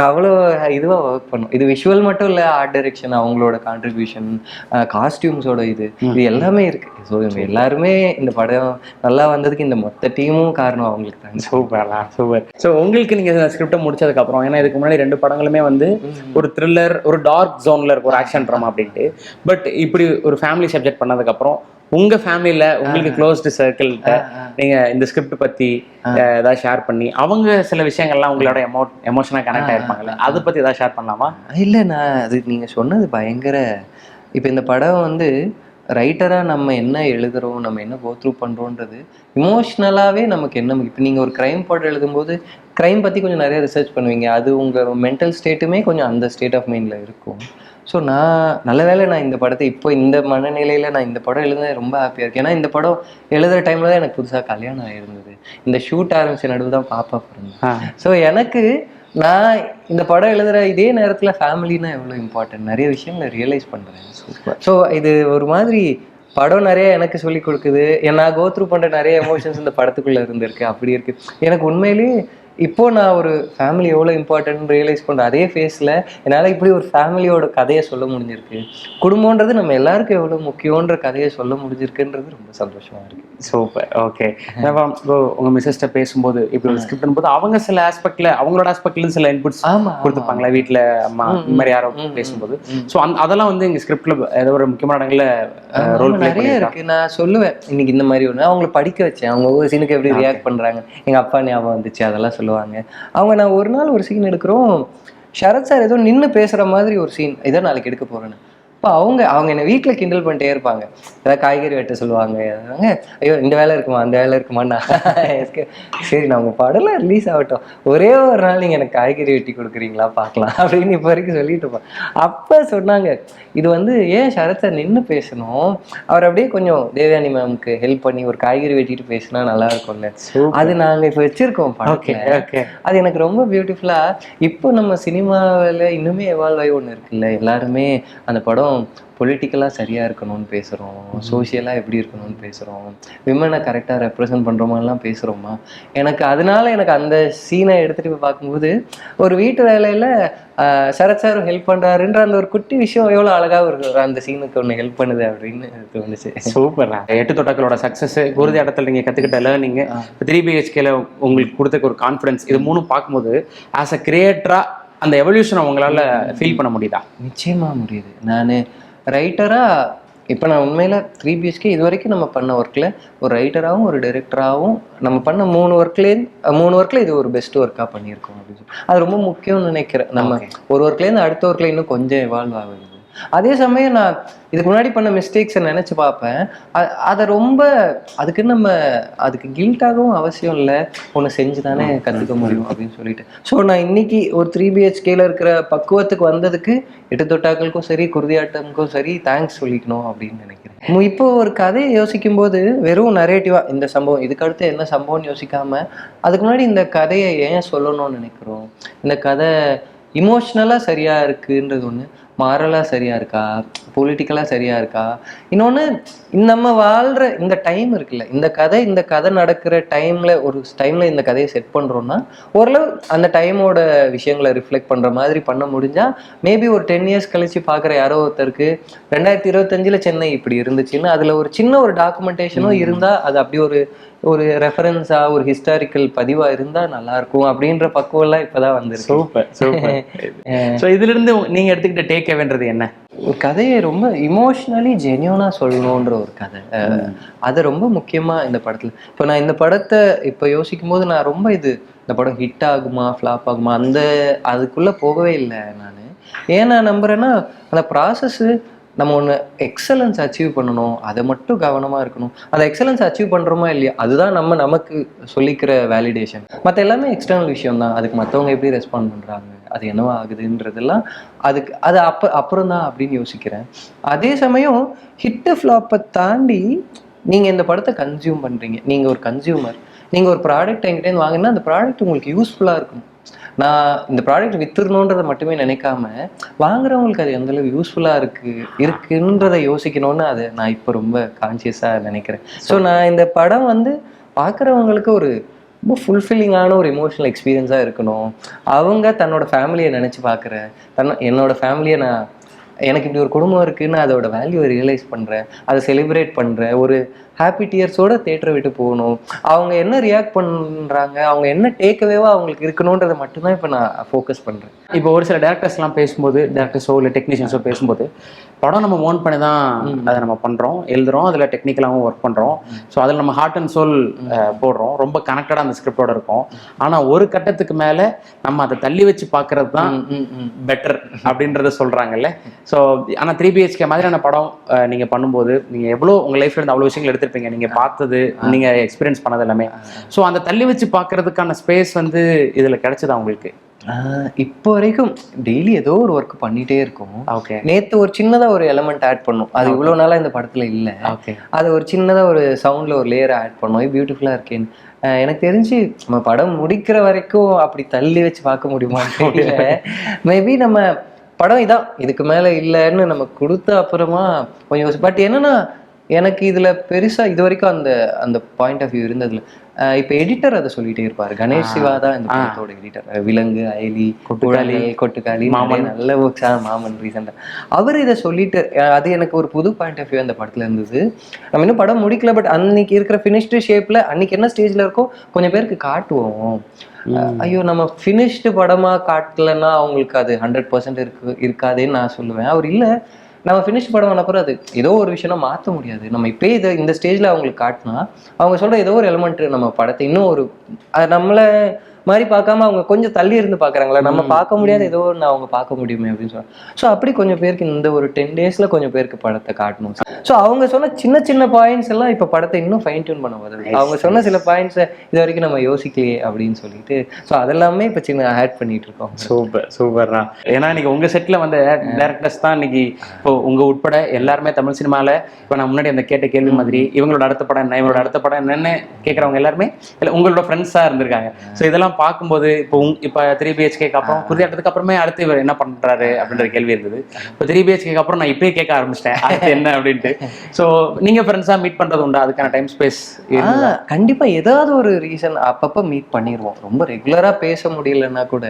அவ்வளோ இதுவாக ஒர்க் பண்ணும். இது விஷுவல் மட்டும் இல்லை, ஆர்ட் டைரக்ஷன், அவங்களோட கான்ட்ரிபியூஷன், காஸ்டியூம்ஸோட இது எல்லாமே இருக்கு. ஸோ இவங்க எல்லாருமே இந்த படம் நல்லா வந்ததுக்கு இந்த மொத்த டீமும் காரணம் அவங்களுக்கு தான். சூப்பர். ஸோ உங்களுக்கு நீங்கள் ஸ்கிரிப்டை முடிச்சதுக்கப்புறம், ஏன்னா இதுக்கு முன்னாடி 2 படங்களுமே வந்து ஒரு த்ரில்லர், ஒரு டார்க் ஜோனில் இருக்க ஒரு ஆக்ஷன் ட்ராமா அப்படின்ட்டு, பட் இப்படி ஒரு ஃபேமிலி சப்ஜெக்ட் பண்ணதுக்கப்புறம் உங்கள் ஃபேமிலியில் உங்களுக்கு க்ளோஸ்டு சர்க்கிள்கிட்ட நீங்கள் இந்த ஸ்கிரிப்ட் பற்றி ஏதாவது ஷேர் பண்ணி அவங்க சில விஷயங்கள்லாம் உங்களோட எமோஷனாக கனெக்ட் ஆகிருப்பாங்கல்ல, அதை பற்றி ஏதாவது ஷேர் பண்ணலாமா? இல்லை, நான் அது நீங்கள் சொன்னது பயங்கர. இப்போ இந்த படம் வந்து ரைட்டராக நம்ம என்ன எழுதுகிறோம், நம்ம என்ன கோத்ரூ பண்ணுறோன்றது இமோஷ்னலாகவே நமக்கு என்ன. இப்போ நீங்கள் ஒரு க்ரைம் படம் எழுதும்போது க்ரைம் பற்றி கொஞ்சம் நிறைய ரிசர்ச் பண்ணுவீங்க. அது உங்கள் மென்டல் ஸ்டேட்டுமே கொஞ்சம் அந்த ஸ்டேட் ஆஃப் மைண்டில் இருக்கும். ஸோ நல்ல வேளை நான் இந்த படத்தை இப்போ இந்த மனநிலையில் நான் இந்த படம் எழுதுனது ரொம்ப ஹாப்பியாக இருக்கேன். ஏன்னா இந்த படம் எழுதுகிற டைமில் தான் எனக்கு புதுசாக கல்யாணம் ஆகிருந்தது. இந்த ஷூட் ஆரம்பித்த நடுவு தான் பாப்பா பிறந்தேன். ஸோ எனக்கு நான் இந்த படம் எழுதுகிற இதே நேரத்தில் ஃபேமிலினா எவ்வளோ இம்பார்ட்டன்ட் நிறைய விஷயங்களை ரியலைஸ் பண்ணுறேன். ஸோ இது ஒரு மாதிரி படம் நிறைய எனக்கு சொல்லி கொடுக்குது. நான் கோத்ரூ பண்ணுற நிறைய எமோஷன்ஸ் இந்த படத்துக்குள்ளே இருந்திருக்கு. அப்படி இருக்குது எனக்கு உண்மையிலேயே. இப்போ நான் ஒரு ஃபேமிலி எவ்வளோ இம்பார்ட்டன்ட் ரியலைஸ் பண்ணுறேன். அதே ஃபேஸில் என்னால் இப்படி ஒரு ஃபேமிலியோட கதையை சொல்ல முடிஞ்சிருக்கு. குடும்பன்றது நம்ம எல்லாருக்கும் எவ்வளோ முக்கியன்ற கதையை சொல்ல முடிஞ்சிருக்குன்றது ரொம்ப சந்தோஷமாக இருக்குது. சூப்பர். ஓகே. உங்கள் மிஸ்ஸஸ்ட்டை பேசும்போது இப்படி ஒரு ஸ்கிரிப்ட் போது அவங்க சில ஆஸ்பெக்டில் அவங்களோட ஆஸ்பெக்ட்லேருந்து சில இன்புட்ஸ் கொடுத்துப்பாங்களா வீட்டில் அம்மா இந்த மாதிரி யாரோ பேசும்போது? ஸோ அதெல்லாம் வந்து எங்கள் ஸ்கிரிப்டில் ஏதோ ஒரு முக்கியமான இடங்களில் ரோல் நிறைய இருக்குது. நான் சொல்லுவேன் இன்னைக்கு இந்த மாதிரி ஒன்று அவங்கள படிக்க வச்சேன். அவங்க ஒவ்வொரு சீனுக்கு எப்படி ரியாக்ட் பண்ணுறாங்க, எங்கள் அப்பா ஞாபகம் வந்துச்சு அதெல்லாம் சொல்லுவாங்க அவங்க. நான் ஒரு நாள் ஒரு சீன் எடுக்கிறோம், சரத் சார் ஏதோ நின்று பேசுகிற மாதிரி ஒரு சீன், இதை நாளைக்கு எடுக்க போகிறேன்னு. இப்போ அவங்க என்னை வீட்டில் கிண்டல் பண்ணிட்டே இருப்பாங்க. ஏதாவது காய்கறி வெட்ட சொல்லுவாங்க. ஐயோ இந்த வேலை இருக்குமா அந்த வேலை இருக்குமாண்ணா. சரி நான் உங்கள் படம்லாம் ரிலீஸ் ஆகட்டும், ஒரே ஒரு நாள் நீங்கள் எனக்கு காய்கறி வெட்டி கொடுக்குறீங்களா பார்க்கலாம் அப்படின்னு இப்போ வரைக்கும் சொல்லிட்டு இருப்பேன். அப்போ சொன்னாங்க இது வந்து ஏன் சரத் சார் நின்று பேசணும், அவர் அப்படியே கொஞ்சம் தேவயானி மேம்க்கு ஹெல்ப் பண்ணி ஒரு காய்கறி வெட்டிட்டு பேசினா நல்லா இருக்கும்ல. அது நாங்கள் இப்போ வச்சுருக்கோம் படத்தில். அது எனக்கு ரொம்ப பியூட்டிஃபுல்லாக. இப்போ நம்ம சினிமாவில் இன்னுமே எவால்வ் ஆகி ஒன்று இருக்குல்ல, எல்லாருமே அந்த படம் படம் பொலிட்டிக்கலாக சரியாக இருக்கணும்னு பேசுகிறோம், சோஷியலாக எப்படி இருக்கணும்னு பேசுகிறோம், விமனை கரெக்டாக ரெப்ரசன்ட் பண்ணுறோமாலாம் பேசுகிறோமா. அதனால எனக்கு அந்த சீனை எடுத்துகிட்டு போய் பார்க்கும்போது ஒரு வீட்டு வேலையில் சரத் சார் ஹெல்ப் பண்ணுறாருன்ற அந்த ஒரு குட்டி விஷயம் எவ்வளோ அழகாக ஒரு அந்த சீனுக்கு ஒன்று ஹெல்ப் பண்ணுது அப்படின்னு தோணுச்சு. சூப்பர். 8 தொட்டாக்களோட சக்ஸஸ், குருதி ஆட்டத்தில் நீங்கள் கற்றுக்கிட்ட லேர்னிங், 3BHKல உங்களுக்கு கொடுத்த ஒரு கான்ஃபிடன்ஸ், இது 3 பார்க்கும்போது ஆஸ் அ கிரியேட்டராக அந்த எவல்யூஷனை உங்களால் ஃபீல் பண்ண முடியுதா? நிச்சயமாக முடியுது. நான் ரைட்டராக இப்போ நான் உண்மையில் 3BHK இது வரைக்கும் நம்ம பண்ண ஒர்க்கில் ஒரு ரைட்டராகவும் ஒரு டைரக்டராகவும் நம்ம பண்ண 3 ஒர்க்கில் இது ஒரு பெஸ்ட் ஒர்க்காக பண்ணியிருக்கோம் அப்படின்னு சொல்லி அது ரொம்ப முக்கியம்னு நினைக்கிறேன். நம்ம ஒரு ஒர்க்லேருந்து அடுத்த ஒர்க்கில் இன்னும் கொஞ்சம் எவால்வ் ஆகுது. அதே சமயம் நான் இதுக்கு முன்னாடி பண்ண மிஸ்டேக்ஸை நினச்சி பார்ப்பேன். அதை ரொம்ப அதுக்கு கில்ட்டாகவும் அவசியம் இல்லை, ஒன்று செஞ்சு தானே கற்றுக்க முடியும் அப்படின்னு சொல்லிட்டு. ஸோ நான் இன்னைக்கு ஒரு 3BHKல இருக்கிற பக்குவத்துக்கு வந்ததுக்கு 8 தொட்டாக்களுக்கும் சரி குருதியாட்டமுக்கும் சரி தேங்க்ஸ் சொல்லிக்கணும் அப்படின்னு நினைக்கிறேன். இப்போ ஒரு கதையை யோசிக்கும் போது வெறும் நரேட்டிவா இந்த சம்பவம் இதுக்கு அடுத்து என்ன சம்பவம்னு யோசிக்காம அதுக்கு முன்னாடி இந்த கதையை ஏன் சொல்லணும்னு நினைக்கிறோம், இந்த கதை இமோஷ்னலாக சரியாக இருக்குன்றது ஒன்று, மாரலாக சரியாக இருக்கா, பொலிட்டிக்கலாக சரியாக இருக்கா, இன்னொன்று நம்ம வாழ்கிற இந்த டைம் இருக்குல்ல, இந்த கதை நடக்கிற டைமில் இந்த கதையை செட் பண்ணுறோன்னா ஓரளவு அந்த டைமோட விஷயங்களை ரிஃப்ளெக்ட் பண்ணுற மாதிரி பண்ண முடிஞ்சால் மேபி ஒரு 10 இயர்ஸ் கழிச்சு பார்க்குற யாரோ ஒருத்தருக்கு 2025 சென்னை இப்படி இருந்துச்சுன்னு அதில் ஒரு சின்ன ஒரு டாக்குமெண்டேஷனும் இருந்தால் அது அப்படி ஒரு ரெஃபரன்ஸாக ஒரு ஹிஸ்டாரிக்கல் பதிவாக இருந்தால் நல்லாயிருக்கும் அப்படின்ற பக்குவெல்லாம் இப்போ தான் வந்துருக்கு. Super super. ஸோ இதுலேருந்து நீங்கள் எடுத்துக்கிட்ட டேக் அவேன்றது என்ன? ஒரு கதையை ரொம்ப இமோஷ்னலி ஜென்யூனாக சொல்லணுன்ற ஒரு கதை, அது ரொம்ப முக்கியமாக இந்த படத்தில். இப்போ நான் இந்த படத்தை இப்போ யோசிக்கும் போது நான் ரொம்ப இந்த படம் ஹிட் ஆகுமா ஃப்ளாப் ஆகுமா அதுக்குள்ளே போகவே இல்லை. நான் ஏன் நான் நம்புகிறேன்னா அந்த ப்ராசஸ்ஸு நம்ம ஒன்று எக்ஸலன்ஸ் அச்சீவ் பண்ணணும், அதை மட்டும் கவனமாக இருக்கணும். அந்த எக்ஸலன்ஸ் அச்சீவ் பண்ணுறோமா இல்லையா அதுதான் நமக்கு சொல்லிக்கிற வேலிடேஷன். மற்ற எல்லாமே எக்ஸ்டர்னல் விஷயம் தான். அதுக்கு மற்றவங்க எப்படி ரெஸ்பாண்ட் பண்ணுறாங்க, அது என்னவா ஆகுதுன்றதெல்லாம் அது அப்புறம் தான் அப்படின்னு யோசிக்கிறேன். அதே சமயம் ஹிட்டு ஃப்ளாப்பை தாண்டி நீங்கள் இந்த படத்தை கன்சியூம் பண்ணுறீங்க, நீங்கள் ஒரு கன்சியூமர், நீங்கள் ஒரு ப்ராடக்ட் என்கிட்டேருந்து வாங்கினா அந்த ப்ராடக்ட் உங்களுக்கு யூஸ்ஃபுல்லாக இருக்கும். நான் இந்த ப்ராடக்ட் வித்துடணுன்றதை மட்டுமே நினைக்காம வாங்குறவங்களுக்கு அது எந்தளவு யூஸ்ஃபுல்லாக இருக்குன்றதை யோசிக்கணும்னு அதை நான் இப்போ ரொம்ப கான்சியஸாக நினைக்கிறேன். ஸோ நான் இந்த படம் பார்க்குறவங்களுக்கு ஒரு ரொம்ப ஃபுல்ஃபில்லிங்கான ஒரு எமோஷனல் எக்ஸ்பீரியன்ஸாக இருக்கணும். அவங்க தன்னோட ஃபேமிலியை நினச்சி என்னோட ஃபேமிலியை எனக்கு இப்படி ஒரு குடும்பம் இருக்குன்னு அதோட வேல்யூவை ரியலைஸ் பண்ணுறேன், அதை செலிப்ரேட் பண்ணுறேன், ஒரு ஹாப்பி டியர்ஸோட தேட்டரை விட்டு போகணும். அவங்க என்ன ரியாக்ட் பண்ணுறாங்க, அவங்க என்ன டேக்அவேவா அவங்களுக்கு இருக்கணுன்றதை மட்டும்தான் இப்போ நான் ஃபோக்கஸ் பண்ணுறேன். இப்போ ஒரு சில டேரக்டர்ஸ்லாம் பேசும்போது, டேரக்டர்ஸோ இல்லை டெக்னீஷியன்ஸோ பேசும்போது படம் நம்ம ஓன் பண்ணி தான் அதை நம்ம பண்ணுறோம், எழுதுகிறோம், அதில் டெக்னிக்கலாகவும் ஒர்க் பண்ணுறோம். ஸோ அதில் நம்ம ஹார்ட் அண்ட் சோல் போடுறோம், ரொம்ப கனெக்டடாக அந்த ஸ்கிரிப்டோட இருக்கும். ஆனால் ஒரு கட்டத்துக்கு மேலே நம்ம அதை தள்ளி வச்சு பார்க்கறது தான் பெட்டர் அப்படின்றத சொல்கிறாங்கல்ல. ஸோ ஆனால் 3BHK மாதிரியான படம் நீங்கள் பண்ணும்போது நீங்கள் எவ்வளோ உங்கள் லைஃப்ல இருந்து அவ்வளோ விஷயங்கள் எடுத்திருப்பீங்க, நீங்கள் பார்த்தது, நீங்கள் எக்ஸ்பீரியன்ஸ் பண்ணது எல்லாமே. ஸோ அந்த தள்ளி வச்சு பார்க்கறதுக்கான ஸ்பேஸ் இதில் கிடைச்சதா உங்களுக்கு? இப்போ வரைக்கும் டெய்லி ஏதோ ஒரு ஒர்க் பண்ணிட்டே இருக்கும். ஓகே. நேற்று ஒரு சின்னதாக ஒரு எலமெண்ட் ஆட் பண்ணும், அது இவ்வளோ நாளாக இந்த படத்தில் இல்லை. ஓகே. அது ஒரு சின்னதாக ஒரு சவுண்டில் ஒரு லேயரை ஆட் பண்ணோம், பியூட்டிஃபுல்லாக இருக்கேன்னு. எனக்கு தெரிஞ்சு நம்ம படம் முடிக்கிற வரைக்கும் அப்படி தள்ளி வச்சு பார்க்க முடியுமான்னு தெரியல. மேபி நம்ம படம் இதான் இதுக்கு மேலே இல்லைன்னு நம்ம கொடுத்த அப்புறமா கொஞ்சம் பட் என்னன்னா எனக்கு இதில் பெருசாக இது வரைக்கும் அந்த பாயிண்ட் ஆஃப் வியூ இருந்ததில்ல. இப்போ எடிட்டர் அதை சொல்லிட்டே இருப்பார், கணேஷ் சிவா தான் இந்த படத்தோட எடிட்டர். விலங்கு, அயலி, கொட்டுக்காளி, மாமன், நல்ல ஒர்க்ஸா மாமன் ரீசெண்டாக அவர் இதை சொல்லிட்டு அது எனக்கு ஒரு புது பாயிண்ட் ஆஃப் வியூ அந்த படத்தில் இருந்தது. நம்ம இன்னும் படம் முடிக்கல, பட் அன்னைக்கு இருக்கிற ஃபினிஷ்டு ஷேப்பில் அன்னைக்கு என்ன ஸ்டேஜில் இருக்கோ கொஞ்சம் பேருக்கு காட்டுவோம். ஐயோ நம்ம ஃபினிஷ்டு படமாக காட்டலைன்னா அவங்களுக்கு அது 100% இருக்காதேன்னு நான் சொல்லுவேன். அவர் இல்லை, நம்ம ஃபினிஷ் படம் அனுப்புறம் அது ஏதோ ஒரு விஷயம் மாற்ற முடியாது. நம்ம இப்போயே இந்த ஸ்டேஜில் அவங்களுக்கு காட்டினா அவங்க சொல்கிற ஏதோ ஒரு எலிமெண்ட் நம்ம படத்தை இன்னும் ஒரு நம்மளை மாதிரி பார்க்காம அவங்க கொஞ்சம் தள்ளி இருந்து பார்க்குறாங்களா, நம்ம பார்க்க முடியாது ஏதோ ஒன்று அவங்க பார்க்க முடியுமே அப்படின்னு சொல்லுவாங்க. ஸோ அப்படி கொஞ்சம் பேருக்கு இந்த ஒரு 10 days கொஞ்சம் பேருக்கு படத்தை காட்டணும். ஸோ அவங்க சொன்ன சின்ன சின்ன பாயிண்ட்ஸ் எல்லாம் இப்போ படத்தை இன்னும் ஃபைன் டியூன் பண்ண வருது. அவங்க சொன்ன சில பாயிண்ட்ஸை இது வரைக்கும் நம்ம யோசிக்கலையே அப்படின்னு சொல்லிட்டு ஸோ அதெல்லாமே இப்போ சின்ன ஆட் பண்ணிட்டு இருக்கோம். சூப்பர் சூப்பர்ண்ணா. ஏன்னா இன்னைக்கு உங்கள் செட்டில் டேரக்டர்ஸ் தான் இன்னைக்கு இப்போ உங்கள் உட்பட எல்லாருமே தமிழ் சினிமாவில் இப்போ நான் முன்னாடி அந்த கேட்ட கேள்வி மாதிரி இவங்களோட அடுத்த படம் என்ன, இவங்களோட அடுத்த படம் என்னன்னு கேட்குறவங்க எல்லாருமே இல்லை உங்களோட ஃப்ரெண்ட்ஸாக இருந்திருக்காங்க. ஸோ இதெல்லாம் இதெல்லாம் பார்க்கும்போது இப்போ 3BHKக்கு அப்புறம் குருதியாட்டத்துக்கு அப்புறமே அடுத்து இவர் என்ன பண்றாரு அப்படின்ற கேள்வி இருந்தது. இப்போ 3BHKக்கு அப்புறம் நான் இப்பயே கேட்க ஆரம்பிச்சிட்டேன் அடுத்து என்ன அப்படின்ட்டு. ஸோ நீங்க ஃப்ரெண்ட்ஸா மீட் பண்றது உண்டா? அதுக்கான டைம் ஸ்பேஸ் கண்டிப்பா ஏதாவது ஒரு ரீசன் அப்பப்போ மீட் பண்ணிடுவோம். ரொம்ப ரெகுலரா பேச முடியலன்னா கூட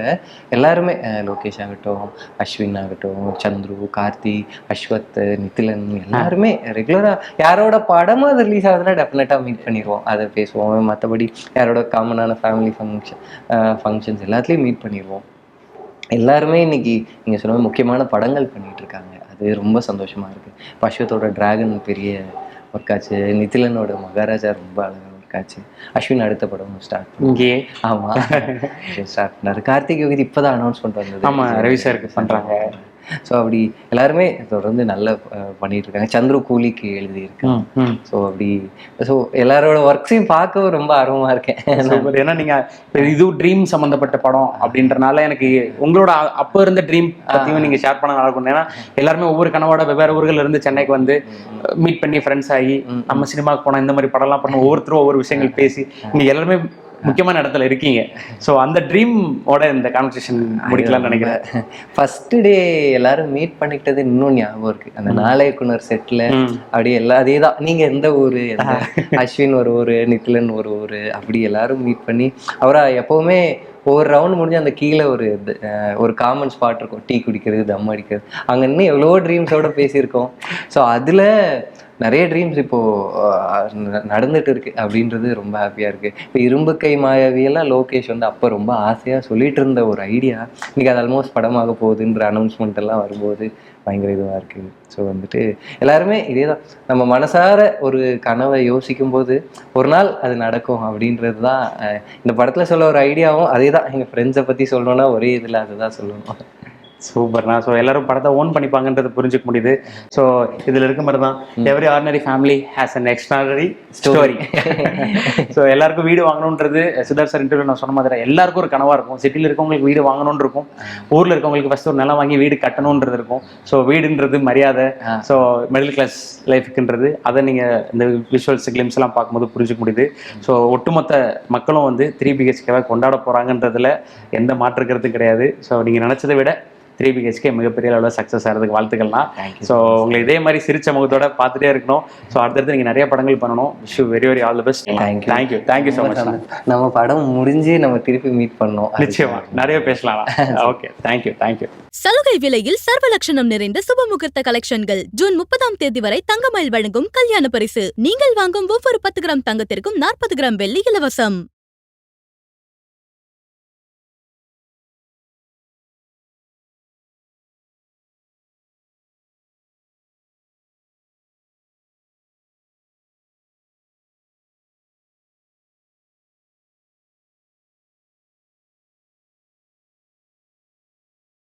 எல்லாருமே லோகேஷ் ஆகட்டும், அஸ்வின் ஆகட்டும், சந்துரு, கார்த்தி, அஸ்வத், நித்திலன் எல்லாருமே ரெகுலரா யாரோட படமும் அது ரிலீஸ் ஆகுதுன்னா டெஃபினட்டா மீட் பண்ணிடுவோம், அதை பேசுவோம். மற்றபடி யாரோட காமனான ஃபேமிலி ஃபங்க்ஷன்ஸ் எல்லாத்துலேயும் மீட் பண்ணிடுவோம். எல்லாருமே இன்னைக்கு நீங்க சொன்ன முக்கியமான படங்கள் பண்ணிட்டு இருக்காங்க, அது ரொம்ப சந்தோஷமா இருக்கு. இப்போ அஸ்வத்தோட டிராகன் பெரிய ஒர்க் ஆச்சு, நித்திலனோட மகாராஜா ரொம்ப அழகா ஒர்க் ஆச்சு, அஸ்வின் அடுத்த படம் ஸ்டார்ட் இங்கே ஆமா ஸ்டார்ட் பண்ணாரு. கார்த்திக் யோகி இப்போதான் அனௌன்ஸ்மெண்ட் வந்தது. ஆமா ரவி சாருக்கு பண்றாங்க. ஸோ அப்படி எல்லாருமே தொடர்ந்து நல்லா பண்ணிட்டு இருக்காங்க. சந்துரு கூலிக்கு எழுதியிருக்காங்க. ஸோ அப்படி ஸோ எல்லாரோட ஒர்க்ஸையும் பார்க்கவும் ரொம்ப ஆர்வமா இருக்கேன். ஏன்னா நீங்க இது ட்ரீம் சம்பந்தப்பட்ட படம் அப்படின்றனால எனக்கு உங்களோட அப்போ இருந்த ட்ரீம் பத்தியும் நீங்க ஷேர் பண்ண நல்லா இருக்கும். ஏன்னா எல்லாருமே ஒவ்வொரு கனவோட வெவ்வேறு ஊர்கள் இருந்து சென்னைக்கு வந்து மீட் பண்ணி ஃப்ரெண்ட்ஸ் ஆகி நம்ம சினிமாவுக்கு போனோம், இந்த மாதிரி படம்லாம் பண்ண ஒவ்வொருத்தரும் ஒவ்வொரு விஷயங்கள் பேசி நீங்க எல்லாருமே முக்கியமான இடத்துல இருக்கீங்க. ஸோ அந்த ட்ரீமோட இந்த கான்வர்சேஷன் முடிக்கலாம்னு நினைக்கிறேன். ஃபர்ஸ்ட் டே எல்லாரும் மீட் பண்ணிக்கிட்டது இன்னும் ஞாபகம் இருக்கு. அந்த நாளைக்குனர் செட்ல அப்படியே அதே தான். நீங்க எந்த ஊரு, அஸ்வின் ஒரு ஊரு, நித்திலன் ஒரு ஊரு, அப்படி எல்லாரும் மீட் பண்ணி அவரா எப்பவுமே ஒவ்வொரு ரவுண்ட் முடிஞ்சு அந்த கீழே ஒரு காமன் ஸ்பாட் இருக்கும், டீ குடிக்கிறது, தம் அடிக்கிறது. அங்கே இன்னும் எவ்வளோ ட்ரீம்ஸோட பேசியிருக்கோம். ஸோ அதில் நிறைய ட்ரீம்ஸ் இப்போ நடந்துட்டு இருக்கு அப்படின்றது ரொம்ப ஹாப்பியா இருக்கு. இப்போ இரும்பு கை மாயாவியெல்லாம் லோகேஷ் வந்து அப்போ ரொம்ப ஆசையா சொல்லிட்டு இருந்த ஒரு ஐடியா இன்னைக்கு அது ஆல்மோஸ்ட் படமாக போகுதுன்ற அனௌன்ஸ்மெண்ட் எல்லாம் வரும்போது பயங்கர இதுவாக இருக்குது. ஸோ வந்துட்டு எல்லாருமே இதே தான், நம்ம மனசார ஒரு கனவை யோசிக்கும் போது ஒரு நாள் அது நடக்கும் அப்படின்றது தான் இந்த படத்தில் சொல்ல ஒரு ஐடியாவும் அதே தான். எங்கள் ஃப்ரெண்ட்ஸை பற்றி சொல்லணும்னா ஒரே இதில் அதுதான் சொல்லணும். சூப்பர்ண்ணா. ஸோ எல்லாரும் படத்தை ஓன் பண்ணிப்பாங்கன்றது புரிஞ்சுக்க முடியுது. ஸோ இதில் இருக்க மாதிரி தான் every ordinary family has an extraordinary story. So எல்லாருக்கும் வீடு வாங்கணுன்றது சித்தார்த் சார் இன்டர்வியூ நான் சொன்ன மாதிரி எல்லாருக்கும் ஒரு கனவாக இருக்கும். சிட்டியில் இருக்கவங்களுக்கு வீடு வாங்கணும்னு இருக்கும், ஊரில் இருக்கவங்களுக்கு ஃபஸ்ட் ஒரு நிலம் வாங்கி வீடு கட்டணுன்றது இருக்கும். ஸோ வீடுன்றது மரியாதை, ஸோ மிடில் கிளாஸ் லைஃபுக்குன்றது அதை நீங்கள் இந்த விஷுவல்ஸ் கிளிம்ஸ் எல்லாம் பார்க்கும்போது புரிஞ்சுக்க முடியுது. ஸோ ஒட்டுமொத்த மக்களும் வந்து 3BHKவை கொண்டாட போகிறாங்கன்றதுல எந்த மாற்று கருத்தும் கிடையாது. ஸோ நீங்கள் நினச்சதை விட 3BHK மிகப்பெரிய அளவில் சக்ஸஸ் ஆகிறதுக்கு வாழ்த்துக்கள்லாம். ஸோ உங்களை இதே மாதிரி சிரிச்ச முகத்தோட பார்த்துட்டே இருக்கணும். ஸோ அடுத்தடுத்து நீங்கள் நிறைய படங்கள் பண்ணணும். Wish you very very all the best. Thank you so much. நம்ம படம் முடிஞ்சு நம்ம திருப்பி மீட் பண்ணோம், நிச்சயமா நிறைய பேசலாம். Okay, thank you. சலுகை விலையில் சர்வலட்சணம் நிறைந்த சுபமுகூர்த்த கலெக்ஷன்கள். ஜூன் 30ஆம் தேதி வரை தங்கமயில் வழங்கும் கல்யாண பரிசு. நீங்கள் வாங்கும் ஒவ்வொரு 10 கிராம் தங்கத்திற்கும் 40 கிராம் வெள்ளி இலவசம்.